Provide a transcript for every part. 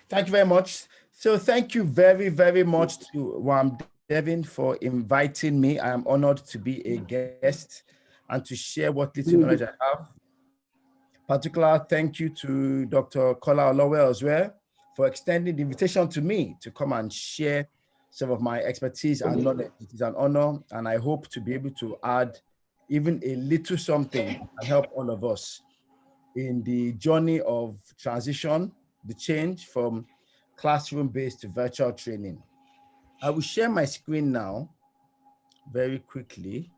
Thank you very much. So thank you very, very much to Devin for inviting me. I am honored to be a guest and to share what little knowledge I have. Particular thank you to Dr. Kola Olowe as well for extending the invitation to me to come and share some of my expertise and knowledge. It is an honor, and I hope to be able to add even a little something and help all of us in the journey of transition, the change from classroom-based to virtual training. I will share my screen now very quickly.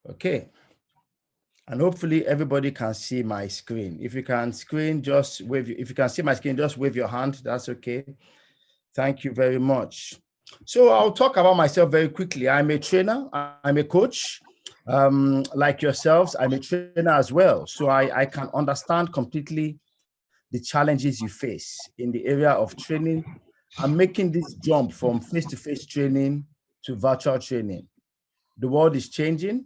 Okay. And hopefully everybody can see my screen. If you can just wave. If you can see my screen, just wave your hand. That's okay. Thank you very much. So I'll talk about myself very quickly. I'm a trainer. I'm a coach. Like yourselves, I'm a trainer as well. So I can understand completely the challenges you face in the area of training. I'm making this jump from face-to-face training to virtual training. The world is changing,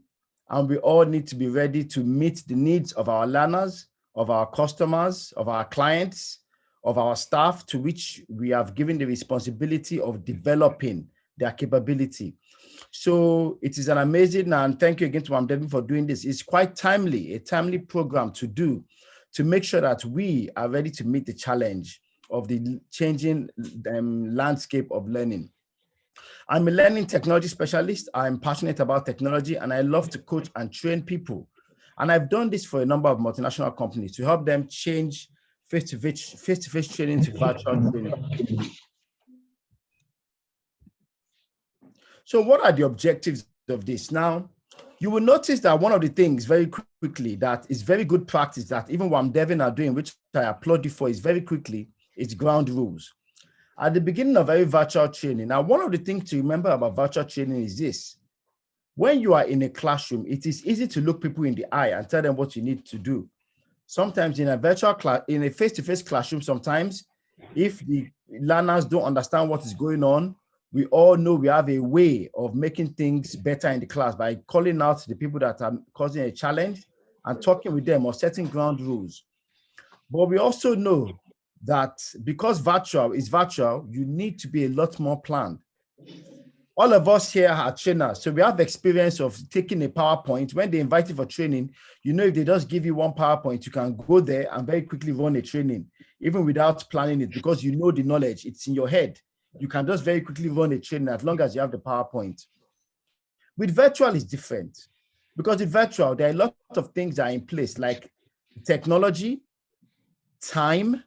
and we all need to be ready to meet the needs of our learners, of our customers, of our clients, of our staff, to which we have given the responsibility of developing their capability. So it is an amazing, and thank you again to Devin for doing this. It's quite timely, a timely program to do to make sure that we are ready to meet the challenge of the changing landscape of learning. I'm a learning technology specialist. I'm passionate about technology, and I love to coach and train people. And I've done this for a number of multinational companies to help them change face-to-face training to virtual training. So what are the objectives of this? Now, you will notice that one of the things very quickly that is very good practice that even what Devin are doing, which I applaud you for, is very quickly, is ground rules. At the beginning of every virtual training, now one of the things to remember about virtual training is this. When you are in a classroom, it is easy to look people in the eye and tell them what you need to do. Sometimes in a virtual class, in a face-to-face classroom, sometimes if the learners don't understand what is going on, we all know we have a way of making things better in the class by calling out the people that are causing a challenge and talking with them or setting ground rules. But we also know that because virtual is virtual, you need to be a lot more planned. All of us here are trainers, so we have experience of taking a PowerPoint. When they invite you for training, you know, if they just give you one PowerPoint, you can go there and very quickly run a training, even without planning it, because you know the knowledge, it's in your head. You can just very quickly run a training as long as you have the PowerPoint. With virtual, it's different, because with virtual, there are a lot of things that are in place, like technology, time,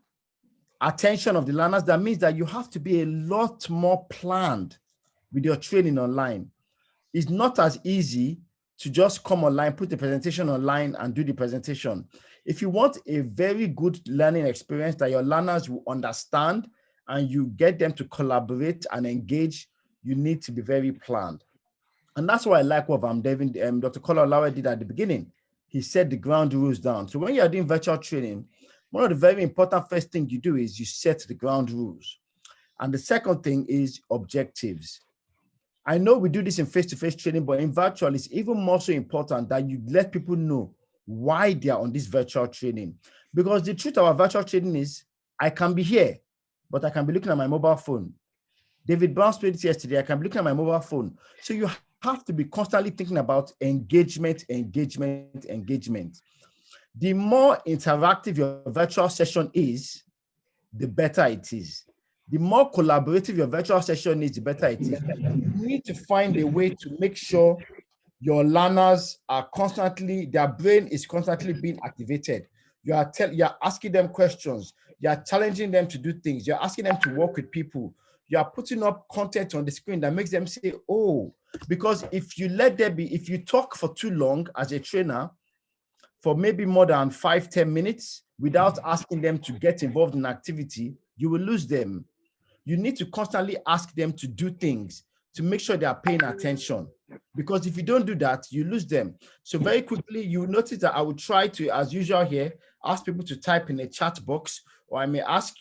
attention of the learners. That means that you have to be a lot more planned with your training online. It's not as easy to just come online, put the presentation online and do the presentation. If you want a very good learning experience that your learners will understand and you get them to collaborate and engage, you need to be very planned. And that's why I like what Dr. Kola Olowe did at the beginning. He set the ground rules down. So when you're doing virtual training, one of the very important first things you do is you set the ground rules. And the second thing is objectives. I know we do this in face-to-face training, but in virtual, it's even more so important that you let people know why they are on this virtual training. Because the truth about virtual training is I can be here, but I can be looking at my mobile phone. David Brown spoke it yesterday. I can be looking at my mobile phone. So you have to be constantly thinking about engagement. The more interactive your virtual session is, the better it is. The more collaborative your virtual session is, the better it is. You need to find a way to make sure your learners are constantly, their brain is constantly being activated. You are asking them questions. You are challenging them to do things. You're asking them to work with people. You are putting up content on the screen that makes them say, oh, because if you talk for too long as a trainer, for maybe more than 5-10 minutes without asking them to get involved in activity, you will lose them. You need to constantly ask them to do things to make sure they are paying attention. Because if you don't do that, you lose them. So very quickly, you notice that I will try to, as usual here, ask people to type in a chat box, or I may ask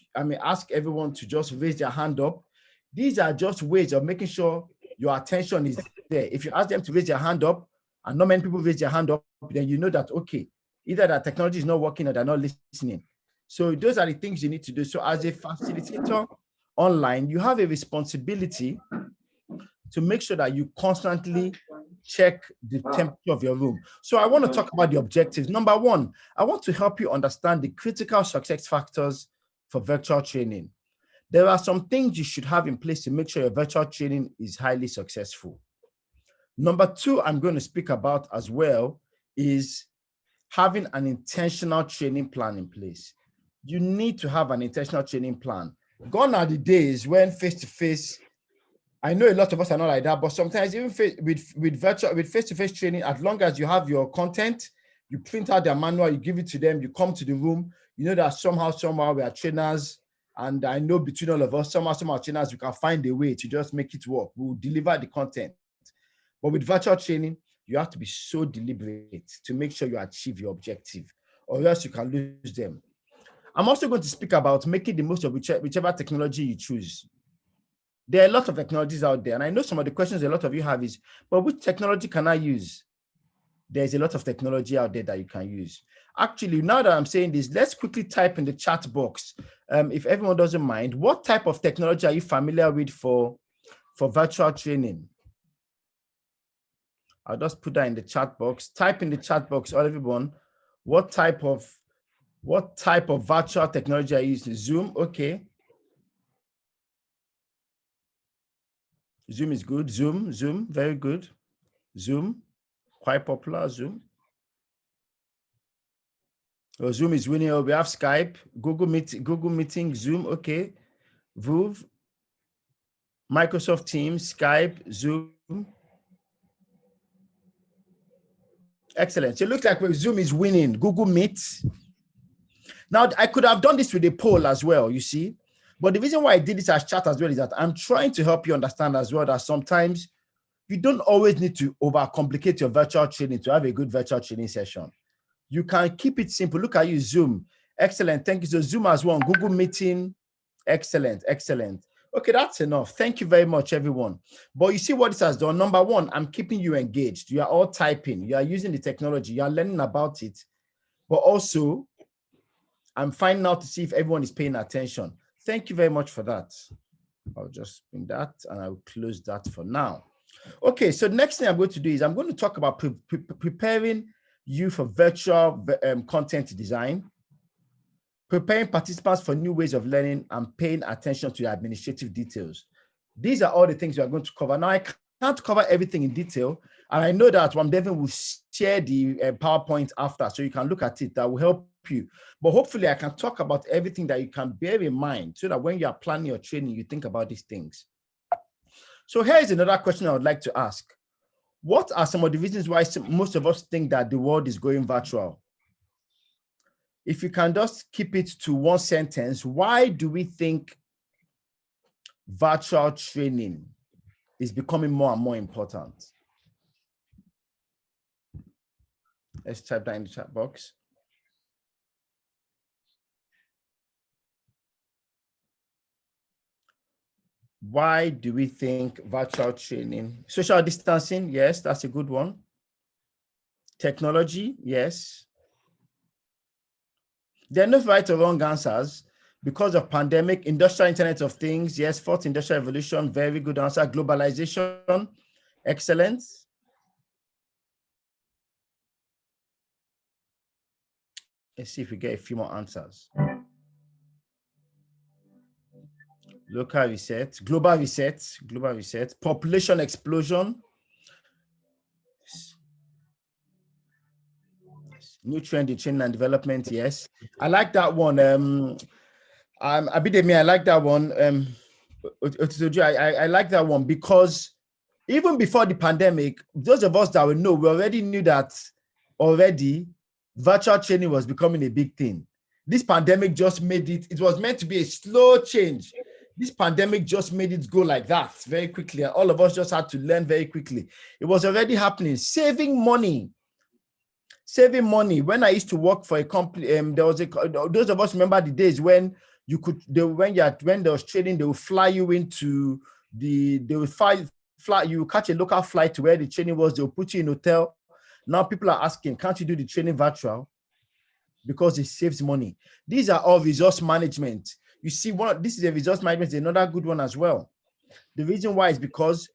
everyone to just raise their hand up These are just ways of making sure your attention is there. If you ask them to raise their hand up and not many people raise their hand up, then you know that, okay, either that technology is not working or they're not listening. So those are the things you need to do. So as a facilitator online, you have a responsibility to make sure that you constantly check the temperature of your room. So I want to talk about the objectives. Number one, I want to help you understand the critical success factors for virtual training. There are some things you should have in place to make sure your virtual training is highly successful. Number two, I'm going to speak about as well is having an intentional training plan in place. You need to have an intentional training plan. Gone are the days when face-to-face, I know a lot of us are not like that, but sometimes even with face-to-face training, as long as you have your content, you print out their manual, you give it to them, you come to the room, you know that somehow we are trainers, and I know between all of us, somehow trainers, we can find a way to just make it work. We'll deliver the content. But with virtual training, you have to be so deliberate to make sure you achieve your objective, or else you can lose them. I'm also going to speak about making the most of whichever technology you choose. There are a lot of technologies out there, and I know some of the questions a lot of you have is, but which technology can I use? There's a lot of technology out there that you can use. Actually, now that I'm saying this, let's quickly type in the chat box, if everyone doesn't mind, what type of technology are you familiar with for virtual training? I'll just put that in the chat box. Type in the chat box, all everyone, what type of virtual technology are you using? Zoom, okay. Zoom is good. Zoom, very good. Zoom, quite popular, Zoom. Oh, Zoom is winning. Oh, we have Skype, Google Meeting, Zoom, okay. Voov, Microsoft Teams, Skype, Zoom. Excellent. So it looks like Zoom is winning. Google Meet. Now, I could have done this with a poll as well, you see. But the reason why I did this as chat as well is that I'm trying to help you understand as well that sometimes you don't always need to overcomplicate your virtual training to have a good virtual training session. You can keep it simple. Look at you, Zoom. Excellent. Thank you. So Zoom as well. Google Meeting. Excellent. Excellent. Okay, that's enough. Thank you very much, everyone. But you see what this has done. Number one, I'm keeping you engaged. You are all typing. You are using the technology. You are learning about it. But also, I'm finding out to see if everyone is paying attention. Thank you very much for that. I'll just bring that and I'll close that for now. Okay, so the next thing I'm going to do is I'm going to talk about preparing you for virtual content design, preparing participants for new ways of learning, and paying attention to the administrative details. These are all the things we are going to cover. Now, I can't cover everything in detail, and I know that Devin will share the PowerPoint after, so you can look at it. That will help you. But hopefully, I can talk about everything that you can bear in mind so that when you are planning your training, you think about these things. So here's another question I would like to ask. What are some of the reasons why most of us think that the world is going virtual? If you can just keep it to one sentence, why do we think virtual training is becoming more and more important? Let's type that in the chat box. Why do we think virtual training? Social distancing, yes, that's a good one. Technology, yes. There are no right or wrong answers. Because of pandemic, industrial Internet of Things, yes. Fourth industrial revolution, very good answer. Globalization, excellent. Let's see if we get a few more answers. Local reset, global reset, population explosion, new trend in training and development, yes. I like that one. Abidemi, I like that one. I like that one because even before the pandemic, those of us that we know, we already knew that already virtual training was becoming a big thing. This pandemic just made it was meant to be a slow change. This pandemic just made it go like that very quickly. And all of us just had to learn very quickly. It was already happening. Saving money. When I used to work for a company, those of us remember the days when when there was training, they will fly you into they will fly, you catch a local flight to where the training was, they'll put you in hotel. Now people are asking, can't you do the training virtual? Because it saves money. These are all resource management. You see, this is a resource management, another good one as well. The reason why is because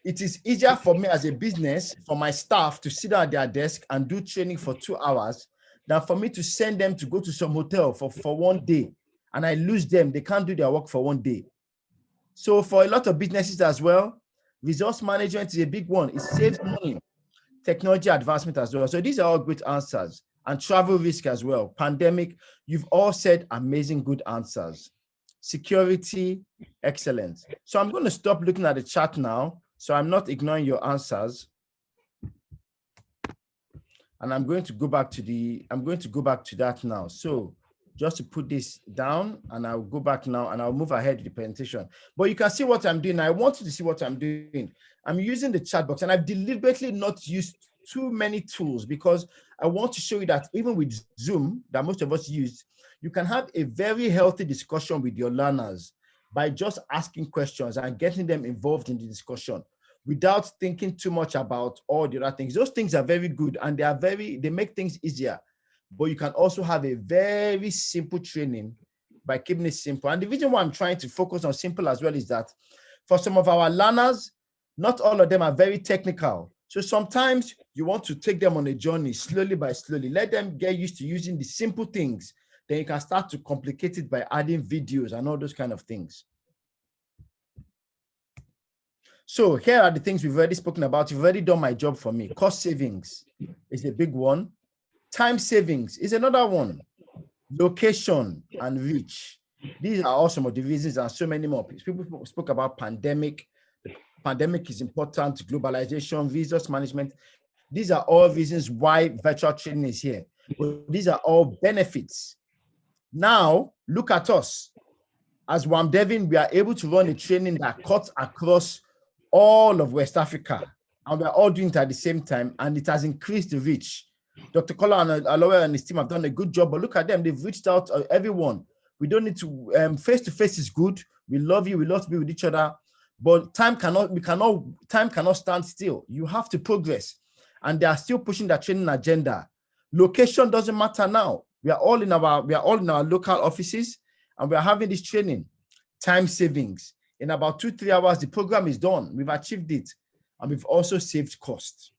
it is easier for me as a business, for my staff to sit down at their desk and do training for 2 hours than for me to send them to go to some hotel for 1 day, and I lose them. They can't do their work for 1 day. So for a lot of businesses as well, resource management is a big one. It saves money. Technology advancement as well. So these are all great answers. And travel risk as well. Pandemic, you've all said amazing good answers. Security, excellent. So I'm going to stop looking at the chat now. So I'm not ignoring your answers. And I'm going to go back to that now. So just to put this down, and I'll go back now and I'll move ahead with the presentation. But you can see what I'm doing. I want you to see what I'm doing. I'm using the chat box, and I've deliberately not used too many tools because I want to show you that even with Zoom that most of us use, you can have a very healthy discussion with your learners by just asking questions and getting them involved in the discussion without thinking too much about all the other things. Those things are very good, and they make things easier. But you can also have a very simple training by keeping it simple. And the reason why I'm trying to focus on simple as well is that for some of our learners, not all of them are very technical. So sometimes you want to take them on a journey slowly by slowly. Let them get used to using the simple things. Then you can start to complicate it by adding videos and all those kind of things. So here are the things we've already spoken about. You've already done my job for me. Cost savings is a big one. Time savings is another one. Location and reach. These are all some of the reasons, and so many more. People spoke about pandemic. The pandemic is important. Globalization, resource management. These are all reasons why virtual training is here. But these are all benefits. Now, look at us. As WAMDevin, we are able to run a training that cuts across all of West Africa, and we're all doing it at the same time, and it has increased the reach. Dr. Kola and Aloe and his team have done a good job, but look at them. They've reached out to everyone. We don't need to, face-to-face is good. We love you. We love to be with each other, but time cannot stand still. You have to progress, and they are still pushing their training agenda. Location doesn't matter now. We are all in our local offices, and we are having this training. Time savings. In about 2-3 hours, the program is done. We've achieved it, and we've also saved cost.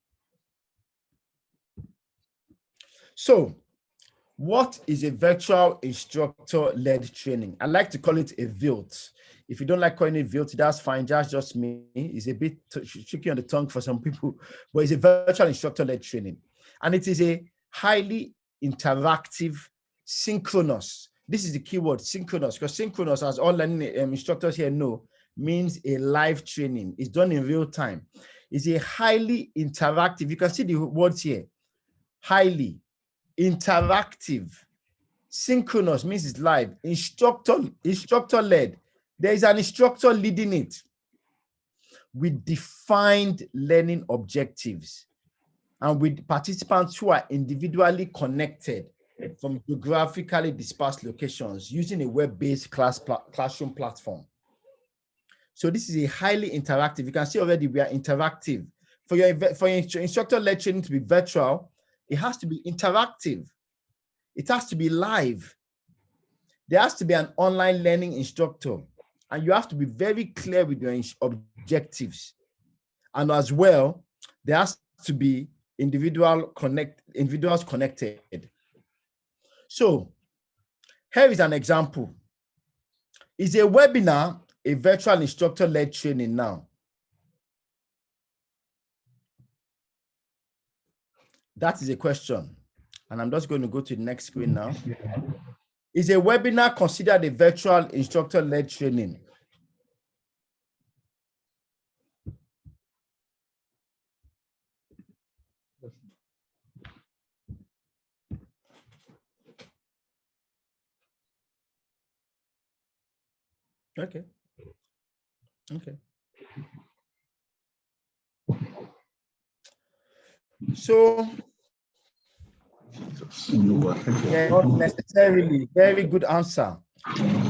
So, what is a virtual instructor-led training? I like to call it a VILT. If you don't like calling it VILT, that's fine. That's just me. It's a bit tricky on the tongue for some people, but it's a virtual instructor-led training. And it is a highly interactive, synchronous. This is the keyword, synchronous, because synchronous, as all learning instructors here know, means a live training. It's done in real time. It's a highly interactive. You can see the words here. Highly interactive. Synchronous means it's live. Instructor-led. There is an instructor leading it with defined learning objectives and with participants who are individually connected from geographically dispersed locations using a web-based classroom platform. So this is a highly interactive. You can see already we are interactive. For your instructor-led training to be virtual, it has to be interactive. It has to be live. There has to be an online learning instructor, and you have to be very clear with your objectives. And as well, there has to be individuals connected. So here is an example. Is a webinar a virtual instructor-led training now? That is a question. And I'm just going to go to the next screen now. Is a webinar considered a virtual instructor-led training? Okay. So, yeah, not necessarily. Very good answer.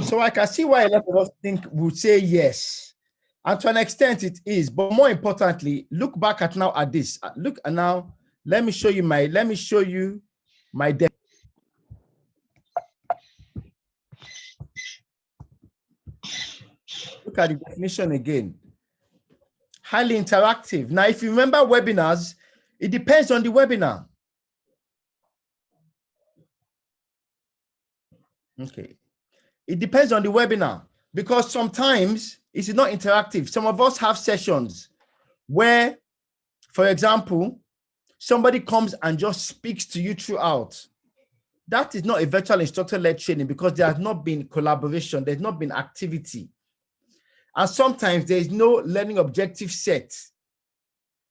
So I can see why a lot of us would say yes. And to an extent it is, but more importantly, look back at now at this. Look now, let me show you my look at the definition again. Highly interactive. Now, if you remember webinars, it depends on the webinar. Okay. It depends on the webinar because sometimes it is not interactive. Some of us have sessions where, for example, somebody comes and just speaks to you throughout. That is not a virtual instructor-led training because there has not been collaboration, there's not been activity. And sometimes there is no learning objective set.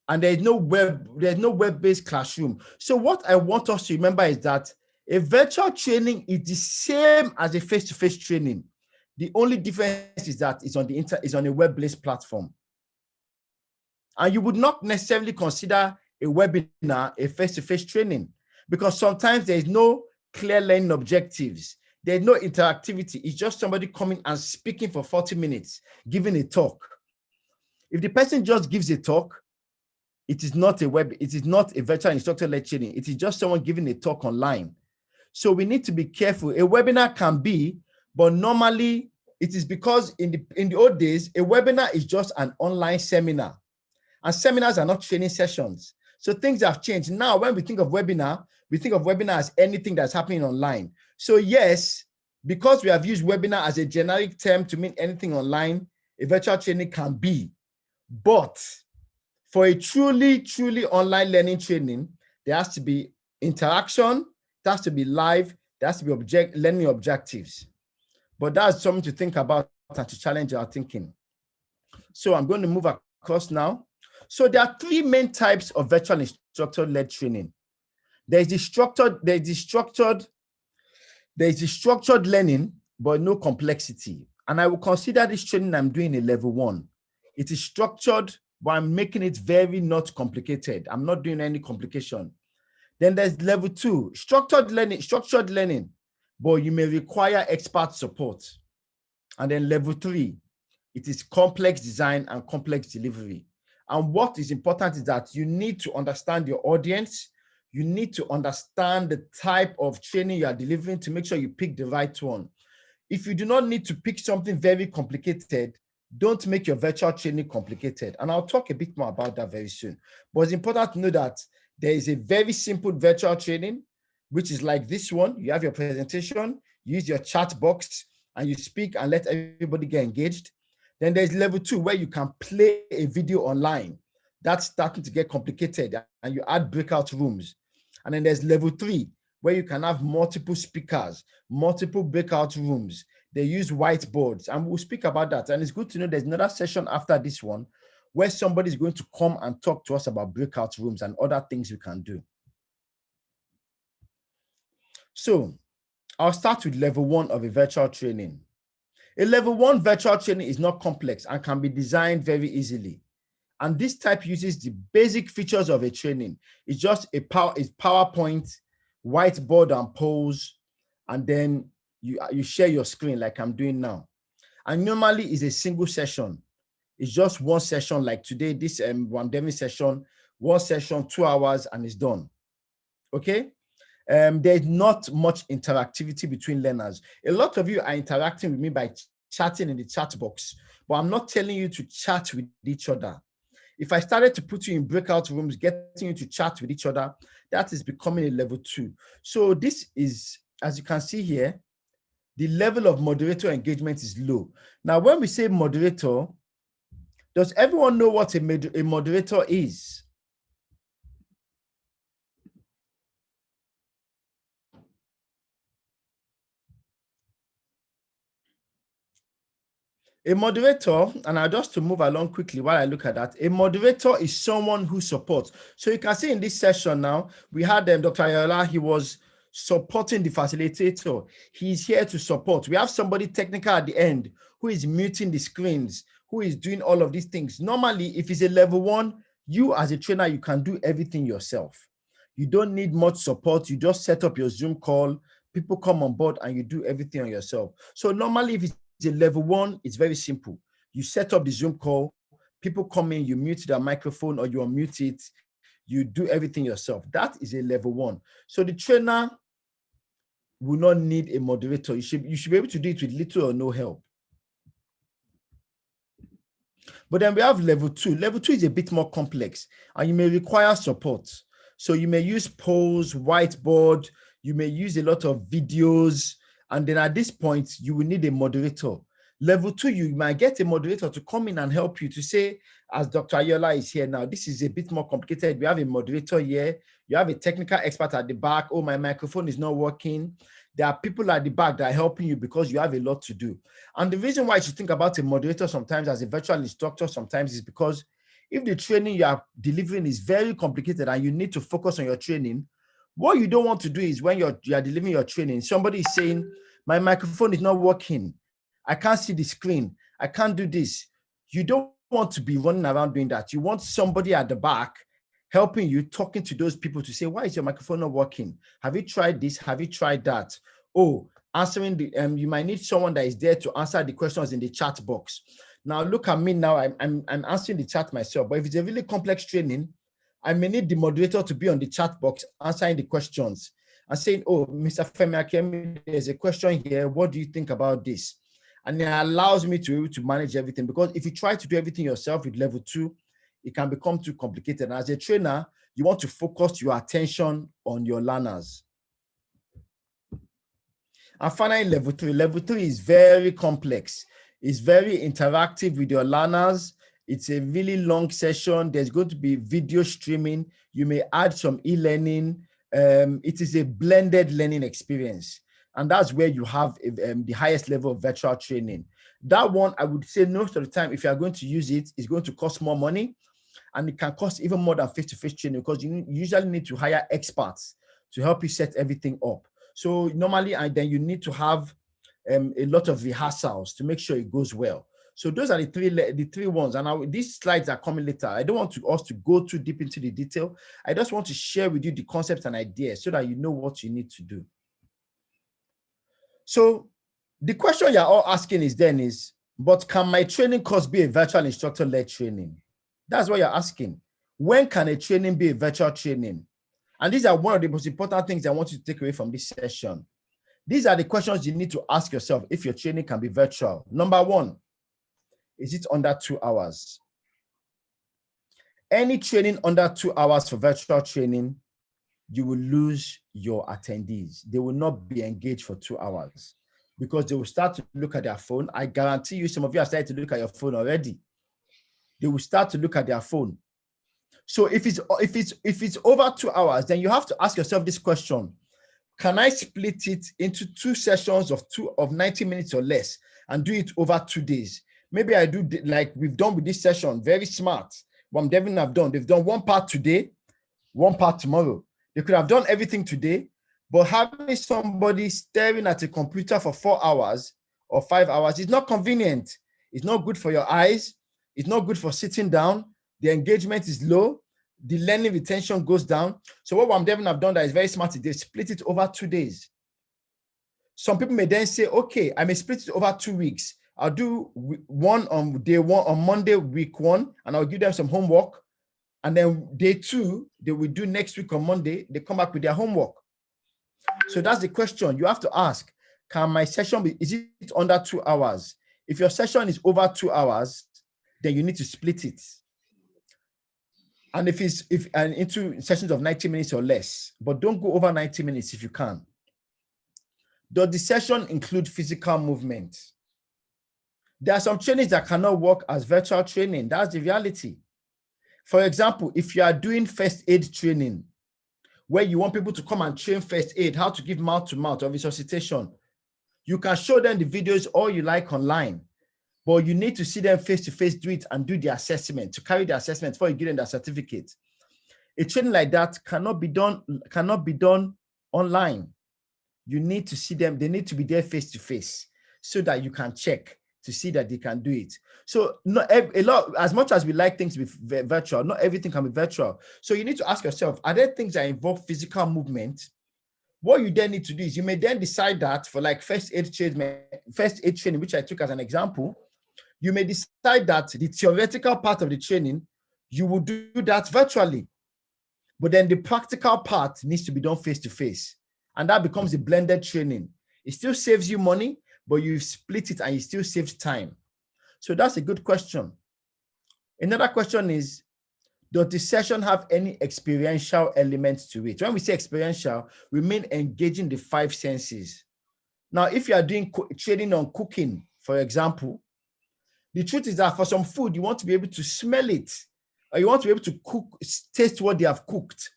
And there's no web-based classroom. So what I want us to remember is that a virtual training is the same as a face-to-face training. The only difference is that it's on a web-based platform. And you would not necessarily consider a webinar a face-to-face training because sometimes there is no clear learning objectives. There's no interactivity. It's just somebody coming and speaking for 40 minutes, giving a talk. If the person just gives a talk, it is not a virtual instructor-led training. It is just someone giving a talk online. So we need to be careful. A webinar can be, but normally it is because in the old days, a webinar is just an online seminar. And seminars are not training sessions. So things have changed. Now, when we think of webinar as anything that's happening online. So yes, because we have used webinar as a generic term to mean anything online, a virtual training can be. But for a truly online learning training, there has to be interaction, there has to be live, there has to be learning objectives. But that's something to think about and to challenge our thinking. So I'm going to move across now. So there are three main types of virtual instructor-led training. There's the structured learning, but no complexity. And I will consider this training I'm doing a level 1. It is structured, but I'm making it very not complicated. I'm not doing any complication. Then there's level 2, structured learning, but you may require expert support. And then level 3, it is complex design and complex delivery. And what is important is that you need to understand your audience. You need to understand the type of training you are delivering to make sure you pick the right one. If you do not need to pick something very complicated, don't make your virtual training complicated. And I'll talk a bit more about that very soon. But it's important to know that there is a very simple virtual training, which is like this one. You have your presentation, you use your chat box, and you speak and let everybody get engaged. Then there's level 2 where you can play a video online. That's starting to get complicated and you add breakout rooms. And then there's level 3 where you can have multiple speakers, multiple breakout rooms. They use whiteboards and we'll speak about that. And it's good to know there's another session after this one where somebody's going to come and talk to us about breakout rooms and other things you can do. So I'll start with level 1 of a virtual training. A level 1 virtual training is not complex and can be designed very easily. And this type uses the basic features of a training. It's just it's PowerPoint, whiteboard and polls, and then you share your screen like I'm doing now. And normally it's a single session. It's just one session like today, this Wamdemi session, one session, 2 hours, and it's done. Okay? There's not much interactivity between learners. A lot of you are interacting with me by chatting in the chat box, but I'm not telling you to chat with each other. If I started to put you in breakout rooms, getting you to chat with each other, that is becoming a level 2. So this is, as you can see here, the level of moderator engagement is low. Now, when we say moderator, does everyone know what a moderator is? A moderator, and I just to move along quickly while I look at that, a moderator is someone who supports. So you can see in this session now, we had Dr. Ayola, he was supporting the facilitator. He's here to support. We have somebody technical at the end who is muting the screens, who is doing all of these things. Normally, if it's a level 1, you as a trainer, you can do everything yourself. You don't need much support. You just set up your Zoom call, People come on board and you do everything on yourself. So normally if it's a level 1, it's very simple. You set up the Zoom call, people come in, you mute their microphone or you unmute it, you do everything yourself. That is a level 1. So the trainer will not need a moderator. You should be able to do it with little or no help. But then we have level 2. Level 2 is a bit more complex and you may require support. So you may use polls, whiteboard, you may use a lot of videos, and then at this point, you will need a moderator. Level 2, you might get a moderator to come in and help you to say, as Dr. Ayola is here now, this is a bit more complicated. We have a moderator here. You have a technical expert at the back. Oh, my microphone is not working. There are people at the back that are helping you because you have a lot to do. And the reason why you should think about a moderator sometimes as a virtual instructor sometimes is because if the training you are delivering is very complicated and you need to focus on your training, what you don't want to do is when you are delivering your training, somebody is saying, my microphone is not working. I can't see the screen. I can't do this. You don't want to be running around doing that. You want somebody at the back helping you, talking to those people to say, why is your microphone not working? Have you tried this? Have you tried that? Oh, answering the, you might need someone that is there to answer the questions in the chat box. Now look at me now, I'm answering the chat myself, but if it's a really complex training, I may need the moderator to be on the chat box answering the questions and saying, oh, Mr. Femi Akemi, there's a question here. What do you think about this? And it allows me to be able to manage everything, because if you try to do everything yourself with level 2, it can become too complicated. And as a trainer, you want to focus your attention on your learners. And finally, level 3. Level 3 is very complex. It's very interactive with your learners. It's a really long session. There's going to be video streaming. You may add some e-learning. It is a blended learning experience. And that's where you have the highest level of virtual training. That one, I would say most of the time, if you are going to use it, it's going to cost more money. And it can cost even more than face-to-face training, because you usually need to hire experts to help you set everything up. So normally, and then you need to have a lot of rehearsals to make sure it goes well. So those are the three ones. And these slides are coming later. I don't want us to go too deep into the detail. I just want to share with you the concepts and ideas so that you know what you need to do. So the question you're all asking is, but can my training course be a virtual instructor-led training? That's what you're asking. When can a training be a virtual training? And these are one of the most important things I want you to take away from this session. These are the questions you need to ask yourself if your training can be virtual. Number 1, is it under 2 hours? Any training under 2 hours for virtual training, you will lose your attendees. They will not be engaged for 2 hours because they will start to look at their phone. I guarantee you, some of you have started to look at your phone already. They will start to look at their phone. So if it's over 2 hours, then you have to ask yourself this question: can I split it into 2 sessions of 90 minutes or less and do it over 2 days? Maybe I do like we've done with this session, very smart. What Devin have done, they've done one part today, one part tomorrow. They could have done everything today, but having somebody staring at a computer for 4 hours or 5 hours is not convenient. It's not good for your eyes. It's not good for sitting down. The engagement is low. The learning retention goes down. So what Devin have done that is very smart is they split it over 2 days. Some people may then say, okay, I may split it over 2 weeks. I'll do one on day 1 on Monday, week 1, and I'll give them some homework. And then day 2, they will do next week on Monday. They come back with their homework. So that's the question you have to ask. Can my session be, is it under 2 hours? If your session is over 2 hours, then you need to split it. And and into sessions of 90 minutes or less, but don't go over 90 minutes if you can. Does the session include physical movement? There are some trainings that cannot work as virtual training. That's the reality. For example, if you are doing first aid training, where you want people to come and train first aid, how to give mouth-to-mouth or resuscitation, you can show them the videos all you like online, but you need to see them face-to-face do it and do the assessment, to carry the assessment before you give them their certificate. A training like that cannot be done online. You need to see them, they need to be there face-to-face so that you can check to see that they can do it. So as much as we like things to be virtual, not everything can be virtual. So you need to ask yourself, are there things that involve physical movement What you then need to do is you may then decide that for like first aid training, which I took as an example, you may decide that the theoretical part of the training, you will do that virtually. But then the practical part needs to be done face-to-face. And that becomes a blended training. It still saves you money, but you split it and it still saves time. So that's a good question. Another question is, does the session have any experiential elements to it? When we say experiential, we mean engaging the 5 senses. Now, if you are doing training on cooking, for example, the truth is that for some food, you want to be able to smell it, or you want to be able to taste what they have cooked.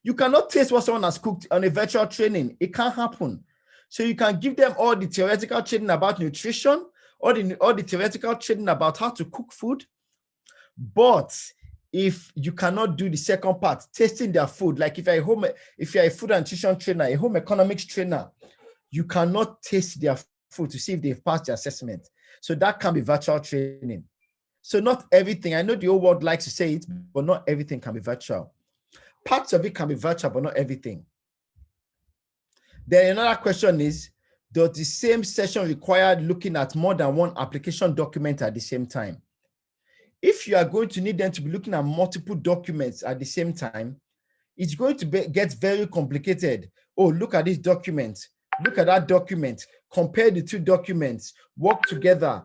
You cannot taste what someone has cooked on a virtual training. It can't happen. So you can give them all the theoretical training about nutrition, or the theoretical training about how to cook food. But if you cannot do the second part, tasting their food, like if you're a food and nutrition trainer, a home economics trainer, you cannot taste their food to see if they've passed the assessment. So that can be virtual training. So not everything, I know the whole world likes to say it, but not everything can be virtual. Parts of it can be virtual, but not everything. Then another question is, does the same session require looking at more than one application document at the same time? If you are going to need them to be looking at multiple documents at the same time, it's going to get very complicated. Oh, look at this document. Look at that document. Compare the 2 documents. Work together.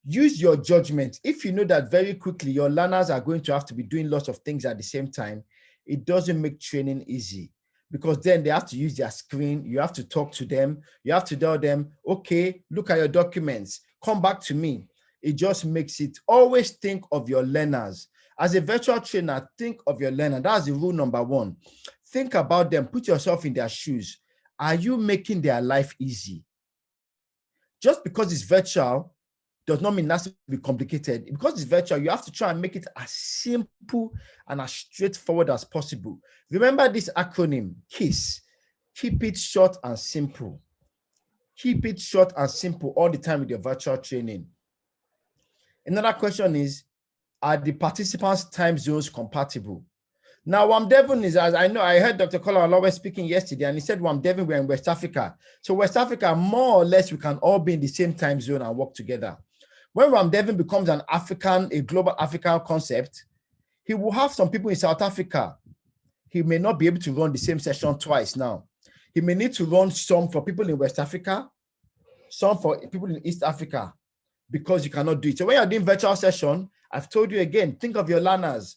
Use your judgment. If you know that very quickly your learners are going to have to be doing lots of things at the same time, it doesn't make training easy, because then they have to use their screen. You have to talk to them. You have to tell them, okay, look at your documents. Come back to me. It just makes it, always think of your learners. As a virtual trainer, think of your learner. That's the rule number 1. Think about them. Put yourself in their shoes. Are you making their life easy? Just because it's virtual does not mean it has to be complicated. Because it's virtual, you have to try and make it as simple and as straightforward as possible. Remember this acronym, KISS. Keep it short and simple. Keep it short and simple all the time with your virtual training. Another question is, are the participants' time zones compatible? Now, WAMDEVN is, as I know, I heard Dr. Kola Olowe speaking yesterday, and he said WAMDEVN, we're in West Africa. So West Africa, more or less, we can all be in the same time zone and work together. When WAMDEVN becomes a global African concept, he will have some people in South Africa. He may not be able to run the same session twice now. He may need to run some for people in West Africa, some for people in East Africa, because you cannot do it. So when you're doing virtual session, I've told you again, think of your learners.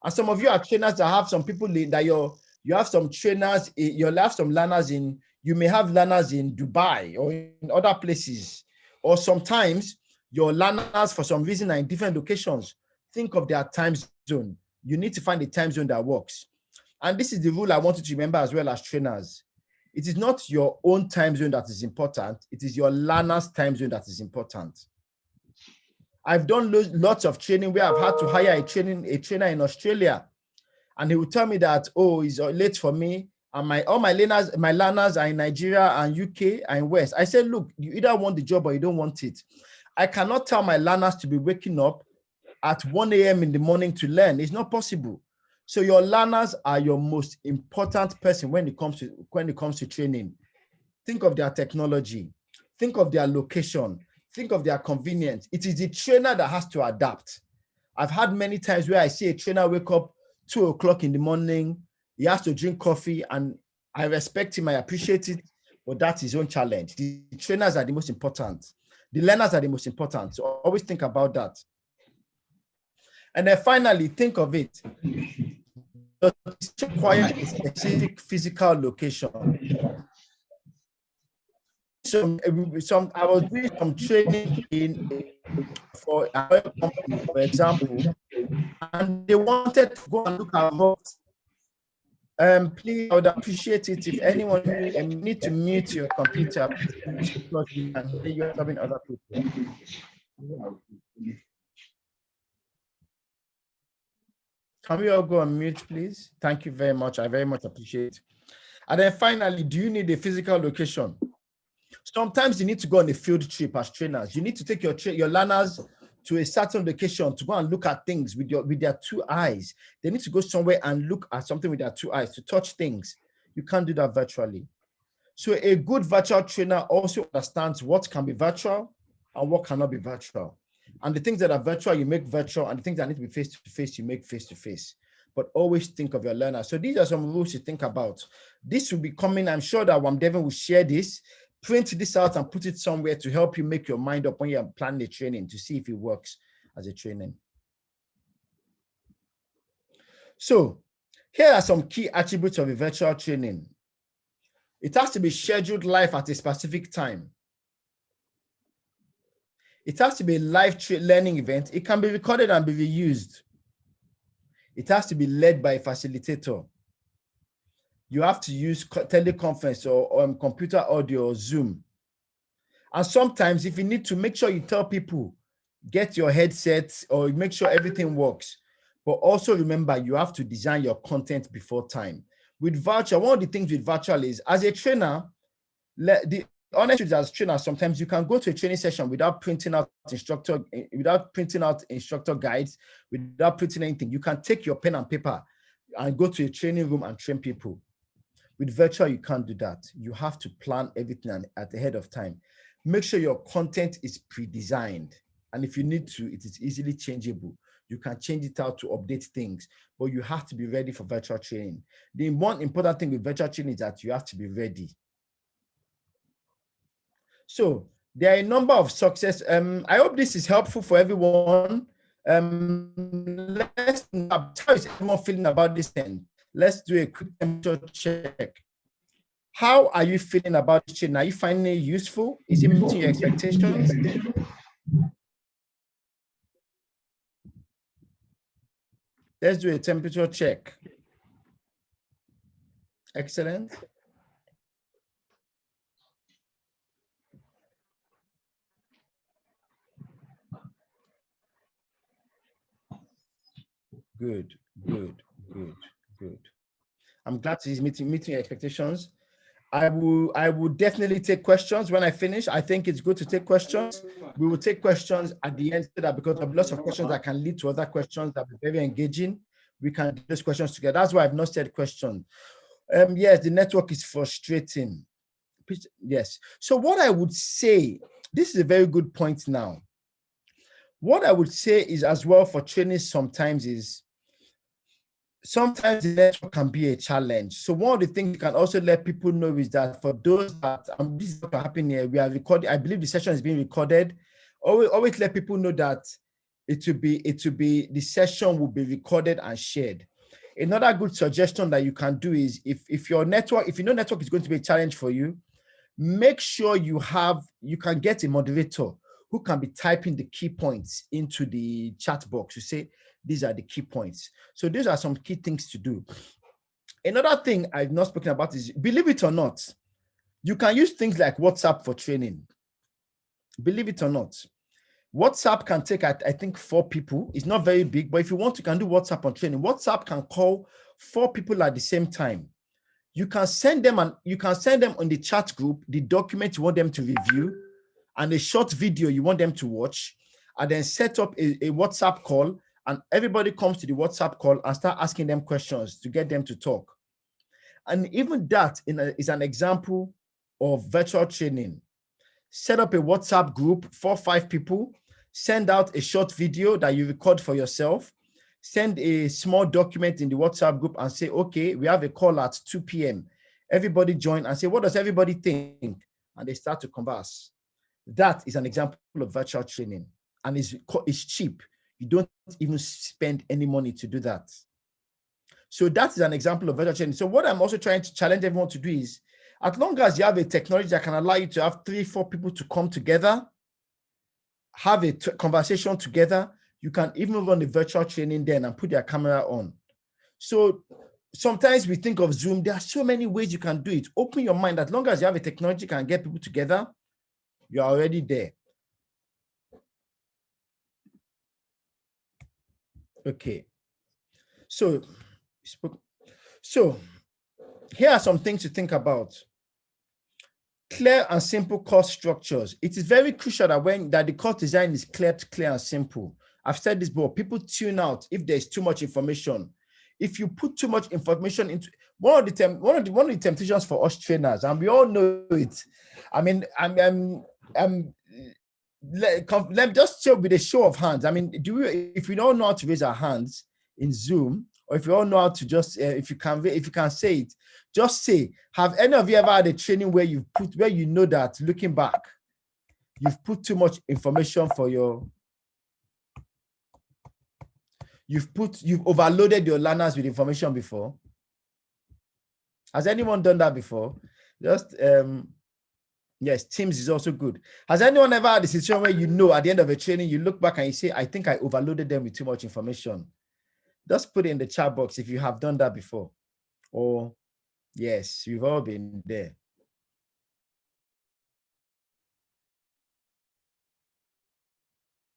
And some of you are trainers that have some people that you have some trainers, you'll have some learners you may have learners in Dubai or in other places. Or sometimes your learners, for some reason, are in different locations. Think of their time zone. You need to find a time zone that works. And this is the rule I want you to remember as well as trainers. It is not your own time zone that is important. It is your learner's time zone that is important. I've done lots of training where I've had to hire a trainer in Australia, and he would tell me that, oh, he's late for me, and all my learners are in Nigeria and UK and West. I said, look, you either want the job or you don't want it. I cannot tell my learners to be waking up at 1 a.m. in the morning to learn. It's not possible. So your learners are your most important person when it comes to training. Think of their technology. Think of their location. Think of their convenience. It is the trainer that has to adapt. I've had many times where I see a trainer wake up 2 o'clock in the morning. He has to drink coffee, and I respect him. I appreciate it, but that's his own challenge. The trainers are the most important. The learners are the most important. So always think about that. And then finally, think of it. Does it require a specific physical location? I was doing some training for a company, for example, and they wanted to go and look at robots. Please, I would appreciate it if anyone need to mute your computer because we can hear you having other people. Can we all go on mute, please? Thank you very much. I very much appreciate it. And then finally, do you need a physical location? Sometimes you need to go on a field trip as trainers. You need to take your learners to a certain location to go and look at things with their 2 eyes. They need to go somewhere and look at something with their 2 eyes, to touch things. You can't do that virtually. So a good virtual trainer also understands what can be virtual and what cannot be virtual. And the things that are virtual, you make virtual, and the things that need to be face-to-face, you make face-to-face. But always think of your learner. So these are some rules to think about. This will be coming. I'm sure that Devin will share this. Print this out and put it somewhere to help you make your mind up when you're planning the training to see if it works as a training. So here are some key attributes of a virtual training. It has to be scheduled live at a specific time. It has to be a live learning event. It can be recorded and be reused. It has to be led by a facilitator. You have to use teleconference or computer audio or Zoom. And sometimes if you need to, make sure you tell people, get your headsets or make sure everything works. But also remember, you have to design your content before time. With virtual, one of the things with virtual is, as a trainer, the honest truth, as trainers, sometimes you can go to a training session without printing out instructor guides, without printing anything. You can take your pen and paper and go to a training room and train people. With virtual, you can't do that. You have to plan everything at the head of time. Make sure your content is pre-designed. And if you need to, it is easily changeable. You can change it out to update things, but you have to be ready for virtual training. The one important thing with virtual training is that you have to be ready. So there are a number of success. I hope this is helpful for everyone. Let's how is everyone feeling about this end? Let's do a quick temperature check. How are you feeling about this training? Are you finding it useful? Is it meeting your expectations? Let's do a temperature check. Excellent. Good. I'm glad he's meeting your expectations. I will definitely take questions when I finish. I think it's good to take questions. We will take questions at the end so that, because of lots of questions that can lead to other questions that are very engaging, we can do those questions together. That's why I've not said questions. Yes, the network is frustrating. Yes. So what I would say, this is a very good point now. What I would say is, as well, for training sometimes the network can be a challenge. So one of the things you can also let people know is that for those that, this is what happening here, we are recording, I believe the session is being recorded. Always let people know that the session will be recorded and shared. Another good suggestion that you can do is, if you know network is going to be a challenge for you, make sure you can get a moderator who can be typing the key points into the chat box to say, these are the key points. So these are some key things to do. Another thing I've not spoken about is, believe it or not, you can use things like WhatsApp for training. Believe it or not, WhatsApp can take, I think, 4 people. It's not very big, but if you want, you can do WhatsApp on training. WhatsApp can call 4 people at the same time. You can send them on the chat group the document you want them to review and a short video you want them to watch, and then set up a WhatsApp call, and everybody comes to the WhatsApp call and start asking them questions to get them to talk. And even that is an example of virtual training. Set up a WhatsApp group, 4 or 5 people, send out a short video that you record for yourself, send a small document in the WhatsApp group and say, okay, we have a call at 2 p.m. Everybody join and say, what does everybody think? And they start to converse. That is an example of virtual training, and it's cheap. You don't even spend any money to do that. So that is an example of virtual training. So what I'm also trying to challenge everyone to do is, as long as you have a technology that can allow you to have 3 or 4 people to come together, have a conversation together, you can even run the virtual training then and put your camera on. So sometimes we think of Zoom. There are so many ways you can do it. Open your mind. As long as you have a technology that can get people together, you're already there. Okay. So here are some things to think about. Clear and simple course structures. It is very crucial that the course design is clear and simple. I've said this before, people tune out if there's too much information. if you put too much information into one of the temptations for us trainers, and we all know it. I mean, let just show with a show of hands. I mean, if we don't know how to raise our hands in Zoom, or if you all know how to just if you can say it, just say, have any of you ever had a training where you know that looking back, you've put too much information for your you've overloaded your learners with information before? Has anyone done that before? Just yes, Teams is also good. Has anyone ever had a situation where at the end of a training, you look back and you say, I think I overloaded them with too much information? Just put it in the chat box if you have done that before. Or yes, you've all been there.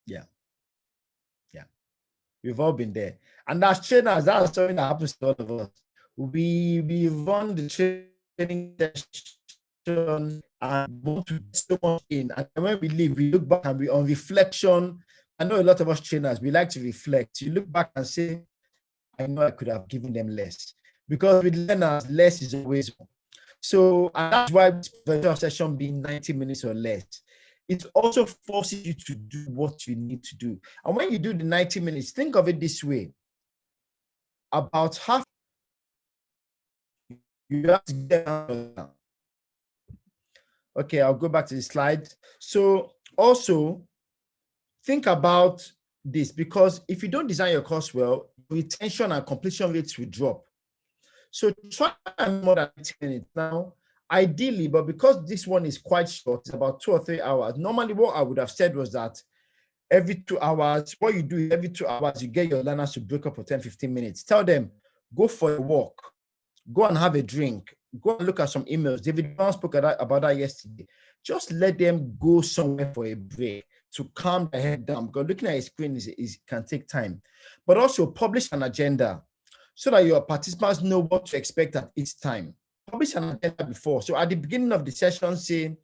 Yeah. We've all been there. And as trainers, that's something that happens to all of us. We run the training session and want to get so much in. And when we leave, we look back and we on reflection. I know a lot of us trainers, we like to reflect. You look back and say, I know I could have given them less. Because with learners, less is always more. So, and that's why virtual session being 90 minutes or less, it also forces you to do what you need to do. And when you do the 90 minutes, think of it this way. About half, you have to get down. Okay, I'll go back to the slide. So also think about this, because if you don't design your course well, retention and completion rates will drop. So try more than 10 minutes now, ideally, but because this one is quite short, it's about 2 or 3 hours. Normally, what I would have said was that every 2 hours, what you do is every 2 hours, you get your learners to break up for 10, 15 minutes. Tell them, go for a walk, go and have a drink, go and look at some emails. David Brown spoke about that yesterday. Just let them go somewhere for a break to calm their head down, because looking at a screen can take time. But also publish an agenda, so that your participants know what to expect at each time. Publish an agenda before. So at the beginning of the session, say,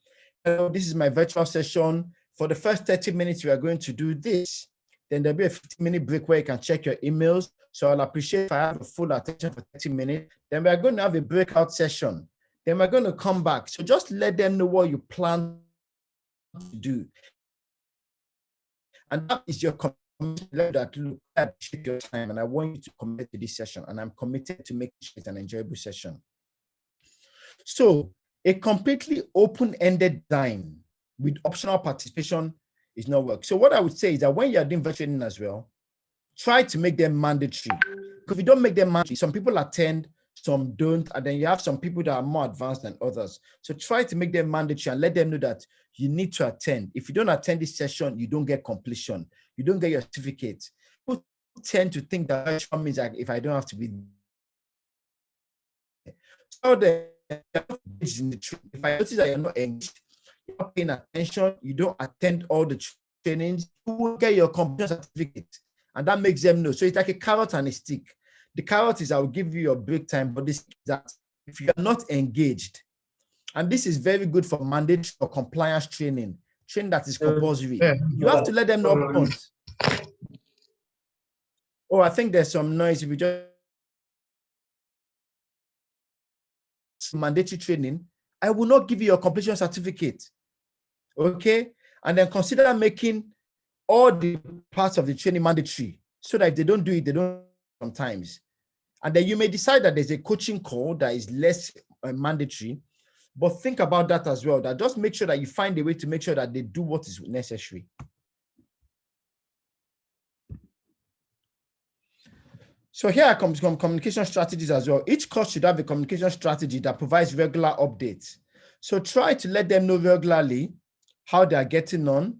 hello, this is my virtual session. For the first 30 minutes, we are going to do this. Then there'll be a 15-minute break where you can check your emails. So I'll appreciate if I have a full attention for 30 minutes. Then we're going to have a breakout session. Then we're going to come back. So just let them know what you plan to do. And that is your commitment. That look, I appreciate your time, and I want you to commit to this session, and I'm committed to make it an enjoyable session. So a completely open-ended design with optional participation is not work. So what I would say is that when you're doing virtual training as well, try to make them mandatory. Because if you don't make them mandatory, some people attend, some don't, and then you have some people that are more advanced than others. So try to make them mandatory and let them know that you need to attend. If you don't attend this session, you don't get completion. You don't get your certificate. People tend to think that virtual means like if I don't have to be there. So if I notice that you're not engaged, you're not paying attention, you don't attend all the trainings, you will get your completion certificate. And that makes them know. So it's like a carrot and a stick. The carrot is I will give you your break time, but this is that if you are not engaged, and this is very good for mandate or compliance training that is compulsory. You have to let them know upfront. Oh, I think there's some noise. If we just mandatory training, I will not give you your completion certificate. Okay? And then consider making all the parts of the training mandatory, so that if they don't do it, they don't sometimes. And then you may decide that there's a coaching call that is less mandatory, but think about that as well. That just make sure that you find a way to make sure that they do what is necessary. So here comes some communication strategies as well. Each course should have a communication strategy that provides regular updates. So try to let them know regularly how they are getting on.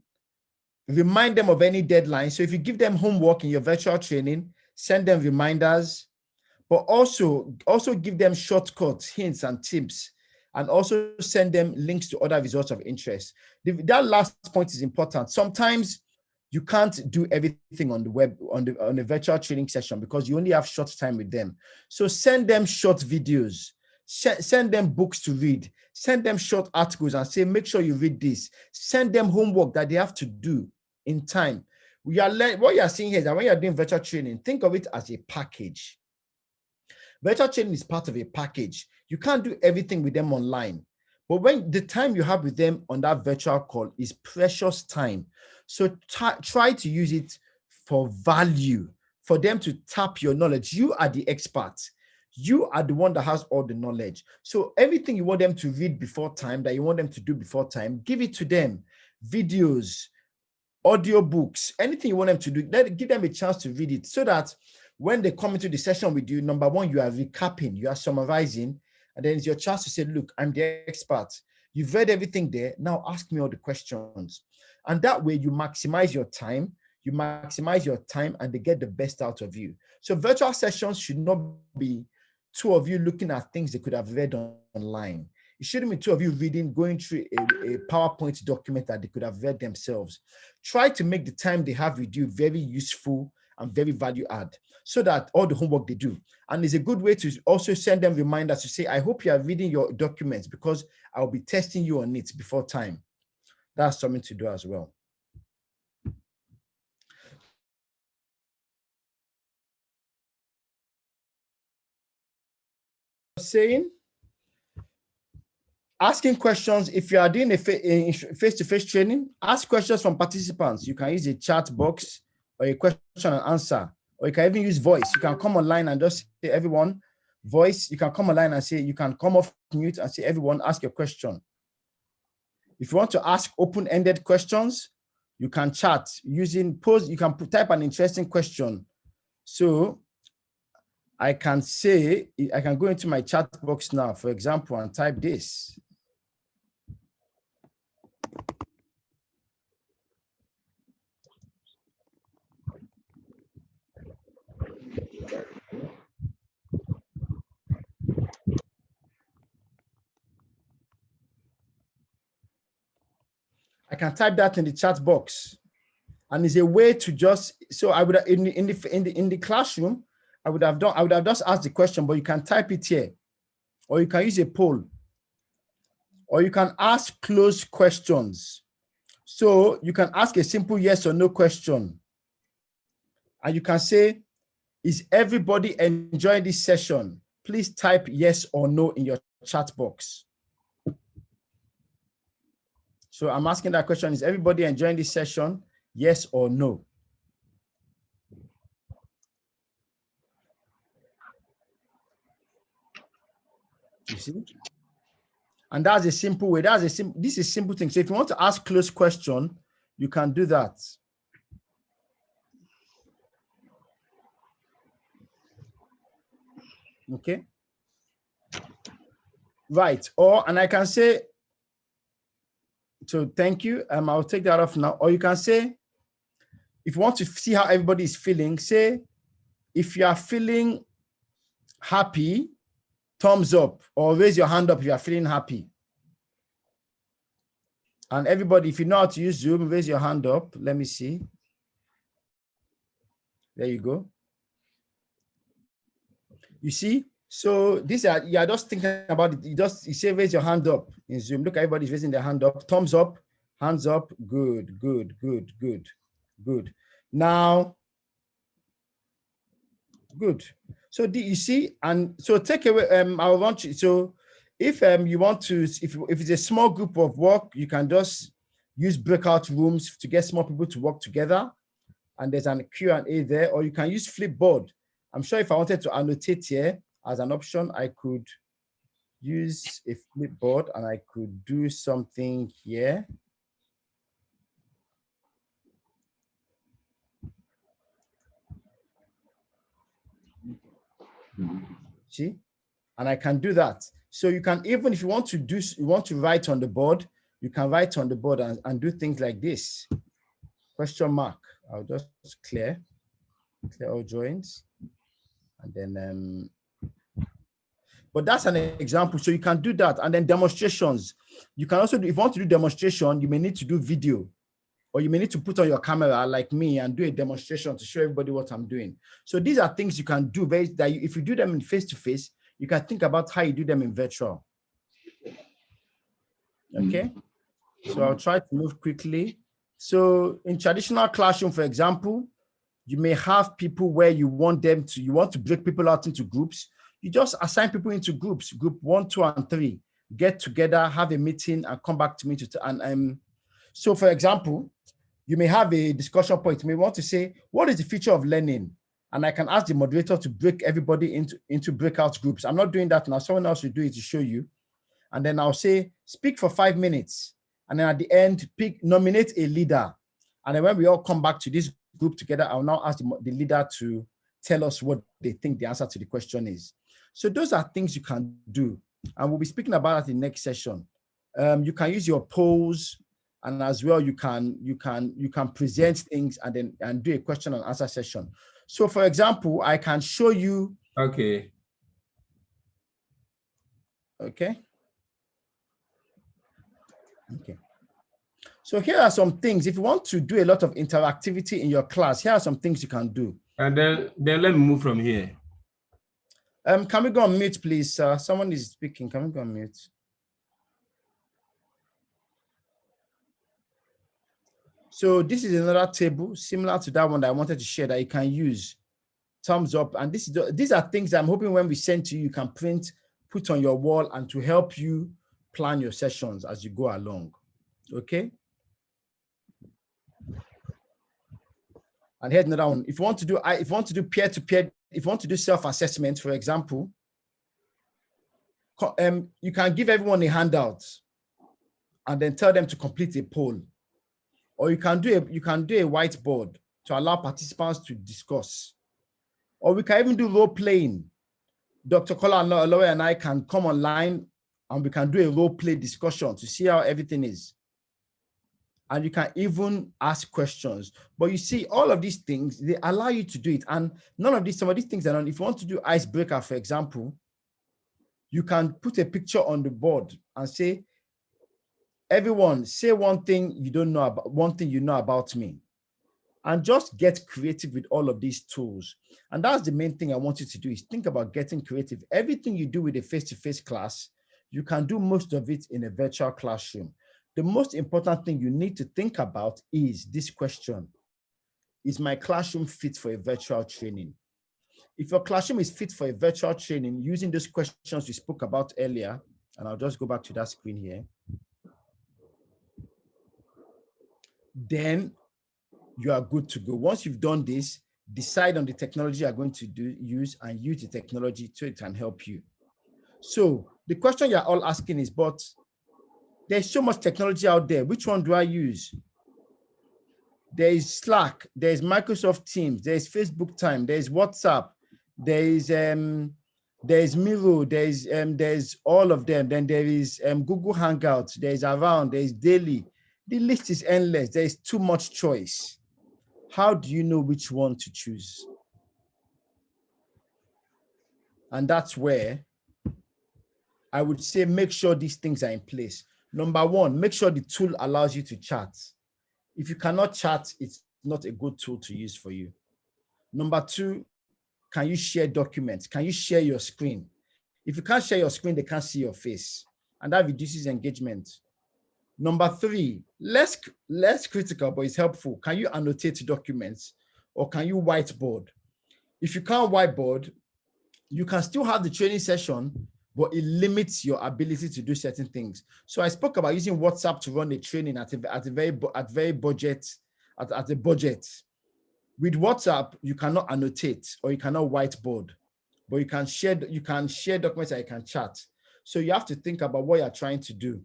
Remind them of any deadline. So if you give them homework in your virtual training, send them reminders, but also give them shortcuts, hints, and tips, and also send them links to other resources of interest. That last point is important. Sometimes you can't do everything on the web, on a virtual training session, because you only have short time with them. So send them short videos, send them books to read, send them short articles and say, make sure you read this. Send them homework that they have to do in time. What you are seeing here is that when you're doing virtual training, think of it as a package. Virtual training is part of a package. You can't do everything with them online. But when the time you have with them on that virtual call is precious time. So try to use it for value, for them to tap your knowledge. You are the expert. You are the one that has all the knowledge. So everything you want them to read before time, that you want them to do before time, give it to them. Videos, audio books, anything you want them to do, give them a chance to read it, so that when they come into the session with you, number one, you are recapping, you are summarizing, and then it's your chance to say, look, I'm the expert. You've read everything there. Now ask me all the questions. And that way you maximize your time. And they get the best out of you. So virtual sessions should not be two of you looking at things they could have read online. It shouldn't be two of you going through a PowerPoint document that they could have read themselves. Try to make the time they have with you very useful and very value add, so that all the homework they do. And it's a good way to also send them reminders to say, I hope you are reading your documents, because I'll be testing you on it before time. That's something to do as well. Saying, asking questions. If you are doing a face-to-face training, ask questions from participants. You can use a chat box or a question and answer, or you can even use voice. You can come online and just say, everyone, voice. You can come online and say, you can come off mute and say, everyone, ask your question. If you want to ask open-ended questions, you can chat using pose. You can type an interesting question. So I can say, I can go into my chat box now, for example, and type this. I can type that in the chat box, and it's a way to just, so I would in the classroom, I would have just asked the question, but you can type it here, or you can use a poll, or you can ask closed questions. So you can ask a simple yes or no question, and you can say, is everybody enjoying this session? Please type yes or no in your chat box. So I'm asking that question, is everybody enjoying this session? Yes or no? You see? And that's a simple way. This is a simple thing. So if you want to ask close question, you can do that. Okay. Right. And I can say, so thank you. I'll take that off now. Or you can say, if you want to see how everybody is feeling, say, if you are feeling happy, thumbs up, or raise your hand up if you are feeling happy. And everybody, if you know how to use Zoom, raise your hand up. Let me see. There you go. You see? So you are just thinking about it. You say raise your hand up in Zoom. Look, everybody's raising their hand up. Thumbs up, hands up. Good, good, good, good, good. Now, good. So you see, and so take away. I want you. So if you want to, if it's a small group of work, you can just use breakout rooms to get small people to work together. And there's an Q&A there, or you can use Flipboard. I'm sure if I wanted to annotate here as an option, I could use a Flipboard and I could do something here. See, and I can do that. So you can, even if you want to write on the board, you can write on the board and do things like this. Question mark. I'll just clear all joins, and then but that's an example. So you can do that. And then demonstrations. You can also do, if you want to do demonstration, you may need to do video, or you may need to put on your camera like me and do a demonstration to show everybody what I'm doing. So these are things you can do that if you do them in face-to-face, you can think about how you do them in virtual. Okay. So I'll try to move quickly. So in traditional classroom, for example, you may have people where you want to break people out into groups. You just assign people into groups, group 1, 2, and 3, get together, have a meeting, and come back to me so for example, you may have a discussion point. You may want to say, what is the future of learning? And I can ask the moderator to break everybody into breakout groups. I'm not doing that now. Someone else will do it to show you. And then I'll say, speak for 5 minutes. And then at the end, nominate a leader. And then when we all come back to this group together, I'll now ask the leader to tell us what they think the answer to the question is. So those are things you can do. And we'll be speaking about that in the next session. You can use your polls, and as well, you can present things and do a question and answer session. So for example, I can show you. Okay. Okay. So here are some things. If you want to do a lot of interactivity in your class, here are some things you can do. And then let me move from here. Can we go on mute, please? Someone is speaking. Can we go on mute? So this is another table similar to that one that I wanted to share that you can use. Thumbs up. And these are things I'm hoping when we send to you, you can print, put on your wall, and to help you plan your sessions as you go along. Okay. And here's another one. If you want to do peer-to-peer, if you want to do self-assessment, for example, you can give everyone a handout and then tell them to complete a poll. Or you can do a whiteboard to allow participants to discuss. Or we can even do role playing. Dr. Kola Aloe and I can come online and we can do a role play discussion to see how everything is. And you can even ask questions. But you see, all of these things, they allow you to do it. And some of these things are not. If you want to do icebreaker, for example, you can put a picture on the board and say, everyone, say one thing you don't know about, one thing you know about me. And just get creative with all of these tools. And that's the main thing I want you to do, is think about getting creative. Everything you do with a face-to-face class, you can do most of it in a virtual classroom. The most important thing you need to think about is this question: is my classroom fit for a virtual training? If your classroom is fit for a virtual training, using those questions we spoke about earlier, and I'll just go back to that screen here, then you are good to go. Once you've done this, decide on the technology you're going to use and use the technology so it can help you. So the question you're all asking is, but there's so much technology out there. Which one do I use? There is Slack, there's Microsoft Teams, there's Facebook Time, there's WhatsApp, there's Miro, there's all of them. Then there is Google Hangouts, there's Around, there's Daily. The list is endless. There is too much choice. How do you know which one to choose? And that's where I would say make sure these things are in place. Number one, make sure the tool allows you to chat. If you cannot chat, it's not a good tool to use for you. Number two, can you share documents? Can you share your screen? If you can't share your screen, they can't see your face, and that reduces engagement. Number three, less critical, but it's helpful. Can you annotate documents, or can you whiteboard? If you can't whiteboard, you can still have the training session, but it limits your ability to do certain things. So I spoke about using WhatsApp to run a training at a budget. With WhatsApp, you cannot annotate or you cannot whiteboard, but you can share documents and you can chat. So you have to think about what you're trying to do.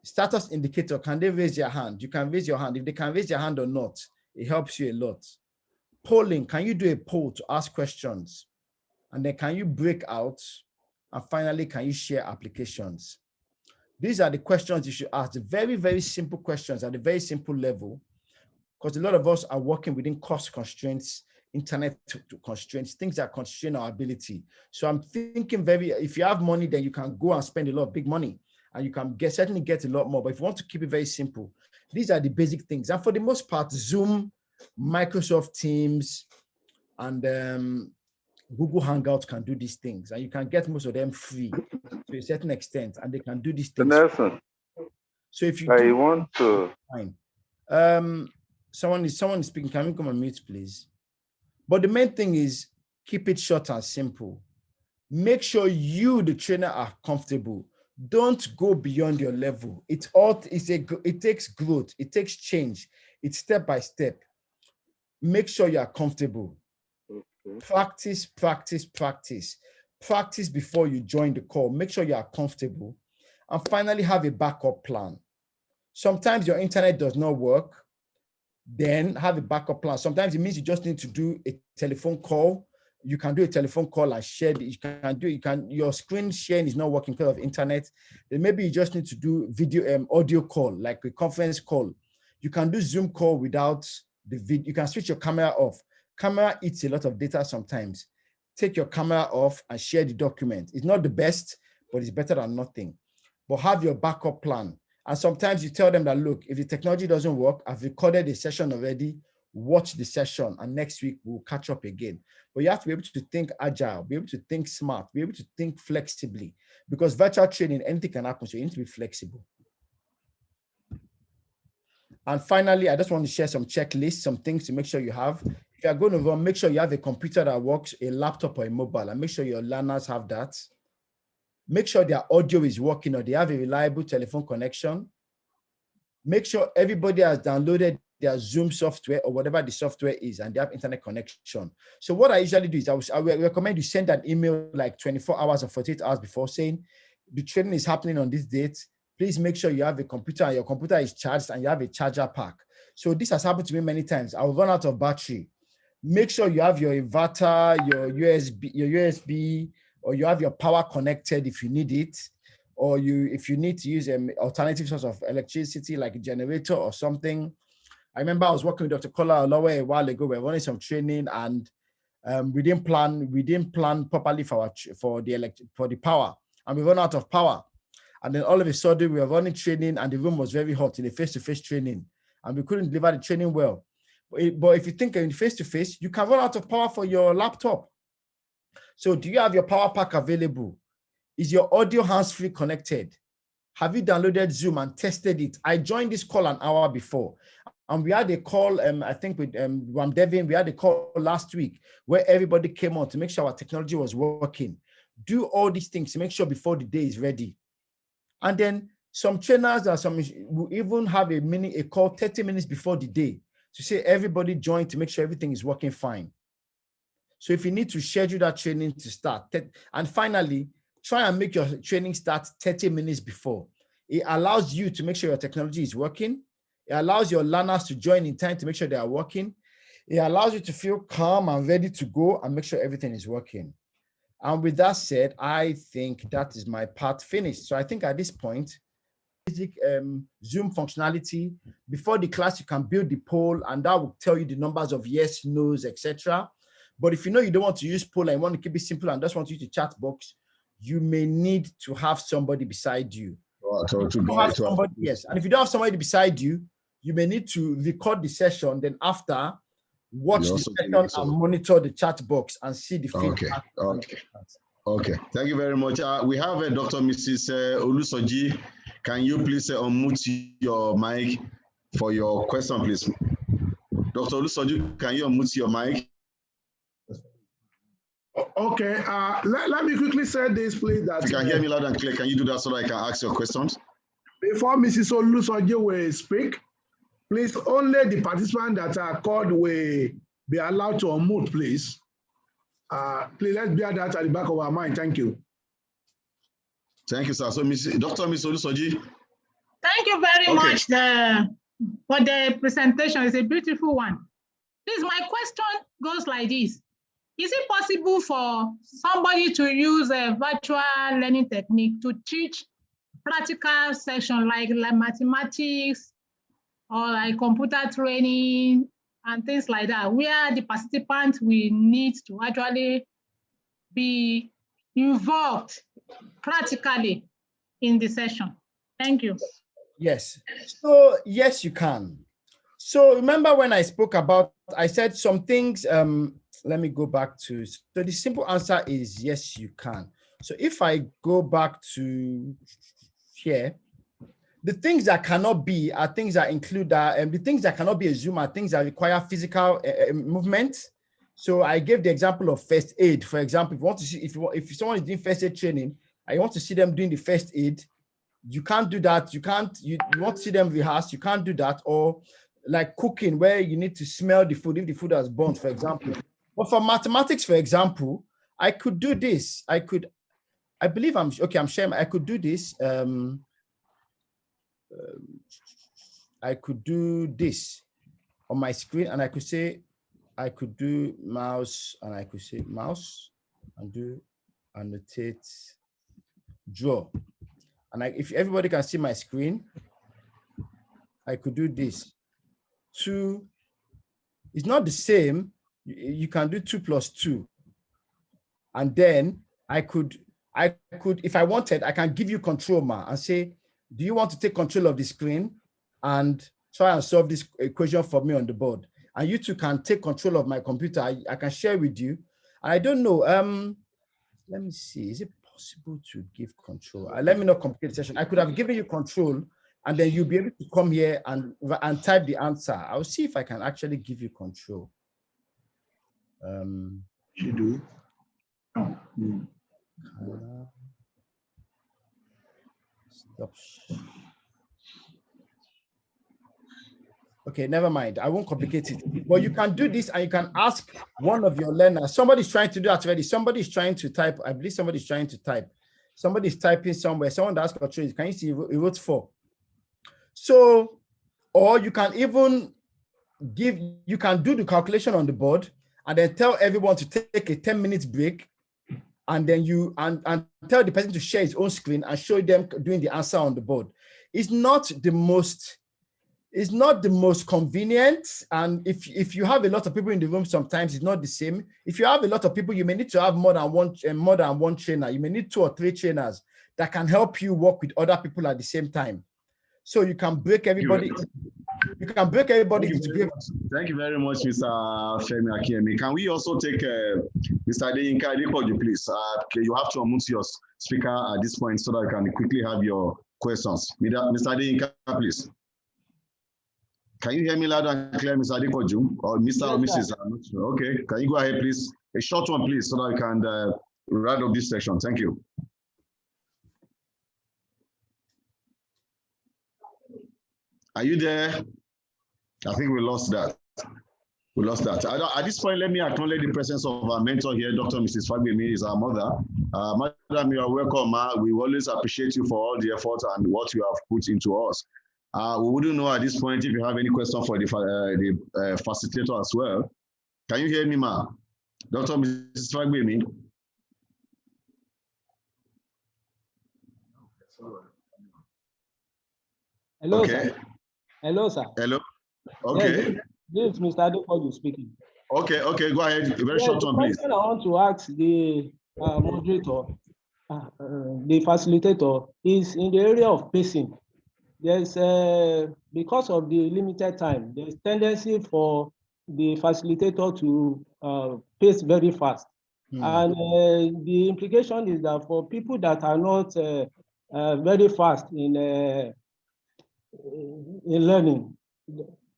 Status indicator, can they raise their hand? You can raise your hand. If they can raise their hand or not, it helps you a lot. Polling, can you do a poll to ask questions? And then can you break out? And finally, can you share applications? These are the questions you should ask. The very, very simple questions at a very simple level, because a lot of us are working within cost constraints, internet constraints, things that constrain our ability. So I'm thinking if you have money, then you can go and spend a lot of big money and you can certainly get a lot more. But if you want to keep it very simple, these are the basic things. And for the most part, Zoom, Microsoft Teams, and Google Hangouts can do these things, and you can get most of them free to a certain extent, and they can do these things. Nelson, so if you want to, fine. Someone is speaking. Can we come on mute, please? But the main thing is keep it short and simple. Make sure you, the trainer, are comfortable. Don't go beyond your level. It takes growth. It takes change. It's step by step. Make sure you are comfortable. Okay. Practice, practice, practice. Practice before you join the call. Make sure you are comfortable. And finally, have a backup plan. Sometimes your internet does not work. Then have a backup plan. Sometimes it means you just need to do a telephone call. You can do a telephone call and share. Your screen sharing is not working because of internet. Then maybe you just need to do audio call, like a conference call. You can do Zoom call without the video. You can switch your camera off. Camera eats a lot of data sometimes. Take your camera off and share the document. It's not the best, but it's better than nothing. But have your backup plan. And sometimes you tell them that, look, if the technology doesn't work, I've recorded a session already, watch the session, and next week we'll catch up again. But you have to be able to think agile, be able to think smart, be able to think flexibly, because virtual training, anything can happen, so you need to be flexible. And finally, I just want to share some checklists, some things to make sure you have. If you're going to run, make sure you have a computer that works, a laptop or a mobile, and make sure your learners have that. Make sure their audio is working or they have a reliable telephone connection. Make sure everybody has downloaded their Zoom software or whatever the software is and they have internet connection. So what I usually do is I will recommend you send an email like 24 hours or 48 hours before saying the training is happening on this date. Please make sure you have a computer and your computer is charged and you have a charger pack. So this has happened to me many times. I'll run out of battery. Make sure you have your inverter, your USB, or you have your power connected if you need it, or if you need to use an alternative source of electricity like a generator or something. I remember I was working with Dr. Kola Olowe a while ago. We were running some training and we didn't plan properly for the power, and we ran out of power. And then all of a sudden we were running training and the room was very hot in a face-to-face training and we couldn't deliver the training well. But if you think in face-to-face, you can run out of power for your laptop. So do you have your power pack available? Is your audio hands-free connected? Have you downloaded Zoom and tested it? I joined this call an hour before. And we had a call, I think with Ram Devin, we had a call last week where everybody came on to make sure our technology was working. Do all these things to make sure before the day is ready. And then some trainers will even have a call 30 minutes before the day to say everybody join to make sure everything is working fine. So if you need to schedule that training to start, and finally, try and make your training start 30 minutes before. It allows you to make sure your technology is working. It allows your learners to join in time to make sure they are working. It allows you to feel calm and ready to go and make sure everything is working. And with that said, I think that is my part finished. So I think at this point, basic Zoom functionality. Before the class, you can build the poll and that will tell you the numbers of yes, no's, etc. But if you know you don't want to use poll and you want to keep it simple and just want you to chat box, you may need to have somebody beside you. Yes, and if you don't have somebody beside you, you may need to record the session. Then after, watch the session and monitor the chat box and see the feedback. Okay. Thank you very much. We have Dr. Mrs. Olusoji. Can you please unmute your mic for your question, please? Dr. Olusoji, can you unmute your mic? Okay, let me quickly say this, please. That if you can hear me loud and clear, can you do that so that I can ask your questions? Before Mrs. Olusoji will speak, please, only the participants that are called will be allowed to unmute, please. Please, let's bear that at the back of our mind. Thank you. Thank you, sir. So, Dr. Olusoji. Thank you very much for the presentation. It's a beautiful one. Please, my question goes like this. Is it possible for somebody to use a virtual learning technique to teach practical session like mathematics or like computer training and things like that, where the participants will need to actually be involved practically in the session? Thank you. Yes. So yes, you can. So remember when I spoke about, I said some things, let me go back to, so the simple answer is yes, you can. So if I go back to here, the things that cannot be are things that include the things that cannot be a Zoom are things that require physical movement. So I gave the example of first aid. For example, if you want to see, if someone is doing first aid training, I want to see them doing the first aid, you can't do that. You want to see them rehearse, you can't do that. Or like cooking, where you need to smell the food if the food has burnt, for example. But for mathematics, for example, I could do this. I believe I'm sharing. I could do this. I could do this on my screen, and I could say, I could do mouse, and I could say mouse, and do annotate, draw. And if everybody can see my screen, I could do this. 2, it's not the same. You can do 2 plus 2. And then I could, if I wanted, I can give you control, and say, do you want to take control of the screen and try and solve this equation for me on the board? And you two can take control of my computer. I can share with you. I don't know. Let me see. Is it possible to give control? Let me not complicate the session. I could have given you control, and then you'll be able to come here and type the answer. I'll see if I can actually give you control. You do. Stop. Okay, never mind. I won't complicate it. But you can do this, and you can ask one of your learners. Somebody's trying to do that already. Somebody's trying to type. I believe somebody's trying to type. Somebody's typing somewhere. Someone asked control. Can you see? He wrote 4. So, or you can even you can do the calculation on the board, and then tell everyone to take a 10-minute break, and then and tell the person to share his own screen and show them doing the answer on the board. It's not the most convenient. And if you have a lot of people in the room, sometimes it's not the same. If you have a lot of people, you may need to have more than one trainer. You may need 2 or 3 trainers that can help you work with other people at the same time. So you can break everybody. You can break everybody together. Thank you very much, Mr. Femi Akiemi. Can we also take Mr. Adeyinka Adepoju, please? You have to unmute your speaker at this point so that you can quickly have your questions. Mr. Adeyinka, please. Can you hear me loud and clear, Mr. Adepoju? Or Mr. or Mrs.? I'm not sure. Okay, can you go ahead, please? A short one, please, so that we can wrap up this section. Thank you. Are you there? I think we lost that. At this point, let me acknowledge the presence of our mentor here, Dr. Mrs. Fagbemi, is our mother. Madam, you are welcome. We always appreciate you for all the effort and what you have put into us. We wouldn't know at this point if you have any question for the facilitator as well. Can you hear me, ma? Dr. Mrs. Fagbemi? Hello, okay. Sir. Hello, sir. Hello. Okay. Yes, this is Mr. Adepoju speaking. Okay, go ahead. A very short one, please. I want to ask the moderator, the facilitator, is in the area of pacing. There's because of the limited time, there's tendency for the facilitator to pace very fast. And the implication is that for people that are not very fast in learning,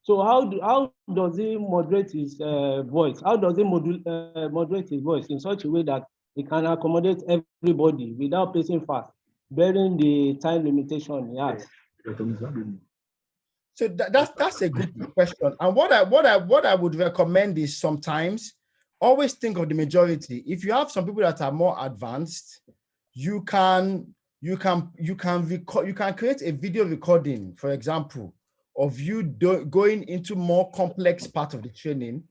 so how does he moderate his voice? How does he moderate his voice in such a way that he can accommodate everybody without pacing fast, bearing the time limitation he has? So that's a good question. And what I would recommend is sometimes always think of the majority. If you have some people that are more advanced, you can create a video recording, for example, of you going into more complex part of the training,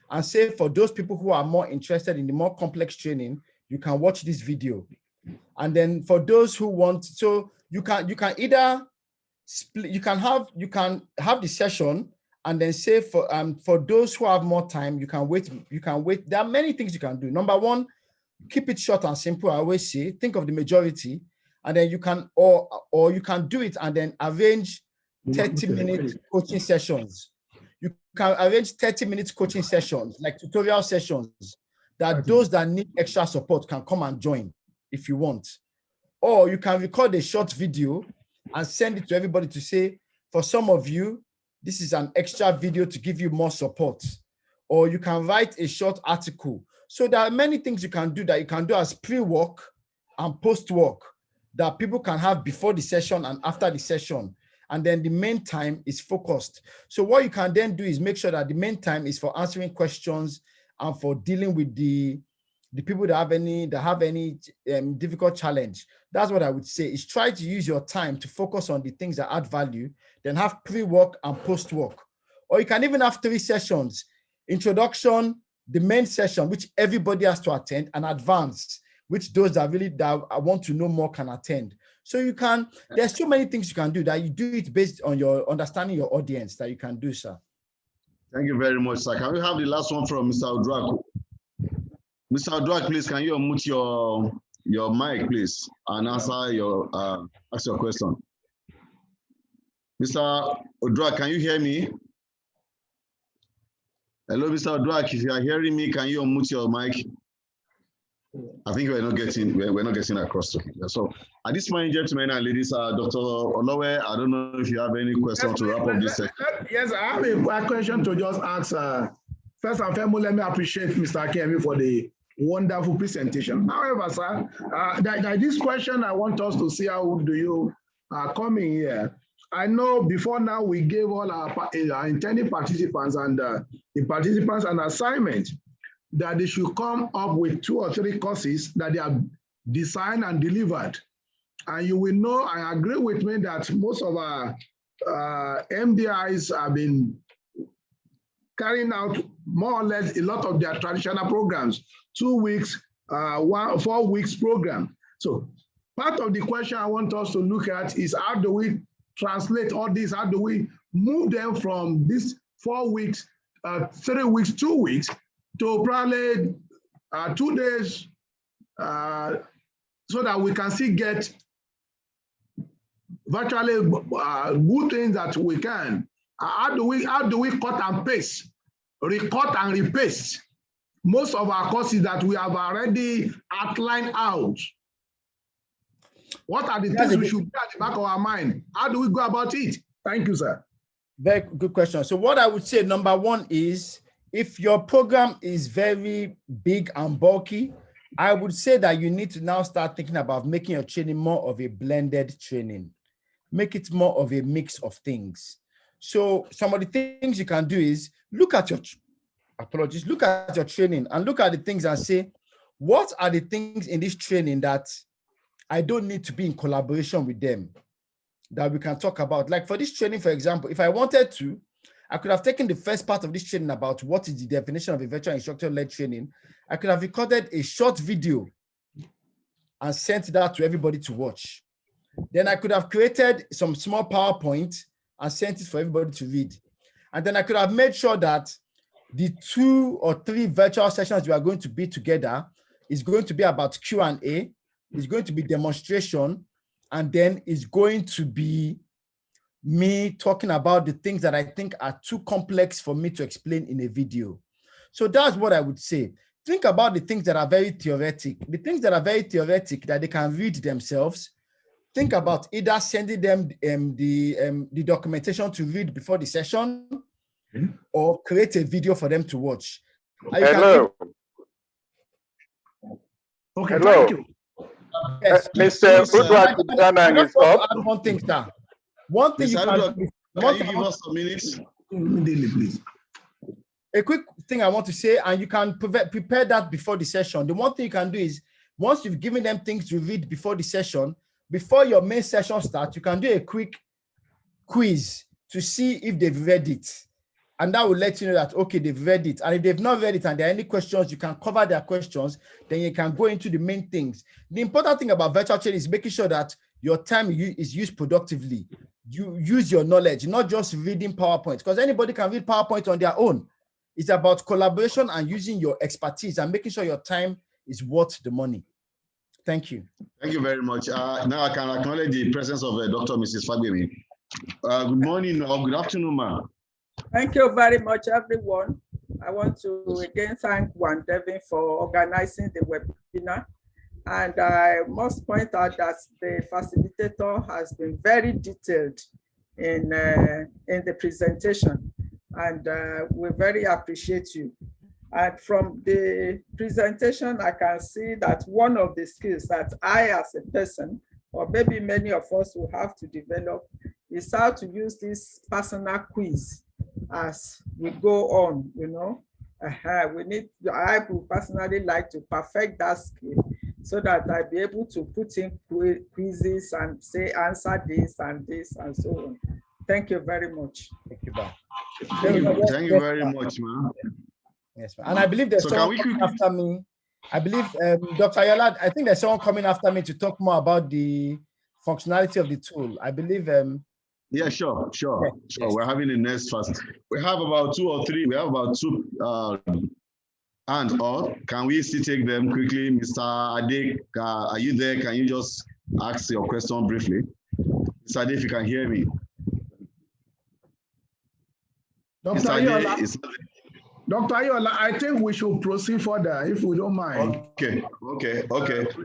and say for those people who are more interested in the more complex training, you can watch this video. And then for those who want, so you can either split, you can have the session, and then say for those who have more time, you can wait. There are many things you can do. Number one, keep it short and simple. I always say, think of the majority, and then you can or you can do it and then arrange 30-minute coaching sessions. You can arrange 30-minute coaching sessions, like tutorial sessions, that those that need extra support can come and join if you want. Or you can record a short video and send it to everybody to say, for some of you, this is an extra video to give you more support. or you can write a short article. So there are many things you can do that you can do as pre-work and post-work that people can have before the session and after the session. And then the main time is focused. So what you can then do is make sure that the main time is for answering questions and for dealing with the people that have any difficult challenge. That's what I would say, is try to use your time to focus on the things that add value, then have pre-work and post-work. Or you can even have 3 sessions: introduction, the main session, which everybody has to attend, and advanced, which those that want to know more can attend. So you can, there's so many things you can do that you do it based on your understanding your audience that you can do, sir. Thank you very much, sir. Can we have the last one from Mr. Odrak? Mr. Odrak, please, can you unmute your mic, please, and answer your ask your question? Mr. Odrak, can you hear me? Hello, Mr. Odrak, if you are hearing me, can you unmute your mic? I think we're not getting across to him. So at this point, gentlemen and ladies, Dr. Olowe, I don't know if you have any question to wrap up this section. Yes, I have a question to just ask. First and foremost, let me appreciate Mr. Kemi for the wonderful presentation. However, sir, this question, I want us to see how do you come in here. I know before now we gave all our intended participants and the participants an assignment that they should come up with 2 or 3 courses that they have designed and delivered. And you will know, I agree with me that most of our MDIs have been carrying out more or less a lot of their traditional programs, 2 weeks, 4 weeks program. So part of the question I want us to look at is how do we translate all this? How do we move them from this 4 weeks, 3 weeks, 2 weeks, to probably 2 days, so that we can still get virtually good things that we can. How do we cut and paste, recut and repaste most of our courses that we have already outlined out? What are the things we should be at the back of our mind? How do we go about it? Thank you, sir. Very good question. So what I would say, number one is, if your program is very big and bulky, I would say that you need to now start thinking about making your training more of a blended training. Make it more of a mix of things. So some of the things you can do is look at your training and look at the things and say, what are the things in this training that I don't need to be in collaboration with them that we can talk about? Like for this training, for example, if I wanted to, I could have taken the first part of this training about what is the definition of a virtual instructor-led training. I could have recorded a short video and sent that to everybody to watch. Then I could have created some small PowerPoint and sent it for everybody to read. And then I could have made sure that the 2 or 3 virtual sessions we are going to be together is going to be about Q&A, is going to be demonstration, and then is going to be me talking about the things that I think are too complex for me to explain in a video. So that's what I would say. Think about the things that are very theoretic. The things that are very theoretic that they can read themselves. Think about either sending them the documentation to read before the session, or create a video for them to watch. Hello. Okay, hello. thank you. Yes. Mr. Udrak is up. Add one thing, sir. One thing Can you give us some minutes? Immediately, please. A quick thing I want to say, and you can prepare that before the session. The one thing you can do is, once you've given them things to read before the session, before your main session starts, you can do a quick quiz to see if they've read it. And that will let you know that, okay, they've read it. And if they've not read it and there are any questions, you can cover their questions. Then you can go into the main things. The important thing about virtual training is making sure that your time is used productively. You use your knowledge, not just reading PowerPoint, because anybody can read PowerPoint on their own. It's about collaboration and using your expertise and making sure your time is worth the money. Thank you. Thank you very much. Now I can acknowledge the presence of Dr. Mrs. Fagbemi. Good morning or good afternoon, ma'am. Thank you very much, everyone. I want to again thank Juan Devin for organizing the webinar. And I must point out that the facilitator has been very detailed in the presentation. and we very appreciate you. And from the presentation, I can see that one of the skills that I as a person, or maybe many of us will have to develop, is how to use this personal quiz as we go on, you know. I would personally like to perfect that skill so that I'll be able to put in quizzes and say, answer this and this and so on. Thank you very much. Thank you, Ba. Thank you very much, man. Yes, and I believe there's someone coming after me. I believe Dr. Ayala, I think there's someone coming after me to talk more about the functionality of the tool. I believe. Yeah, sure. Yes. We're having the next fast. We have about two hands up. Can we still take them quickly? Mr. Ade, are you there? Can you just ask your question briefly? Mr. Ade, if you can hear me. Dr. Ayola, I think we should proceed further if we don't mind. Okay.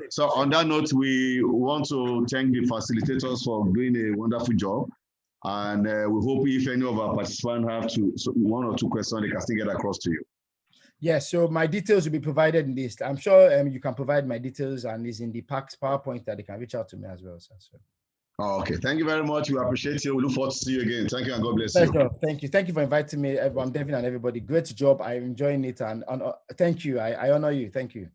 So on that note, we want to thank the facilitators for doing a wonderful job. And we hope if any of our participants have one or two questions, they can still get across to you. Yes, so my details will be provided in this. I'm sure you can provide my details, and it's in the PowerPoint that they can reach out to me as well. So. Okay, thank you very much. We appreciate you. We look forward to see you again. Thank you and God bless you. Thank you. Thank you for inviting me. I'm Devin and everybody. Great job. I'm enjoying it. And thank you. I honor you. Thank you.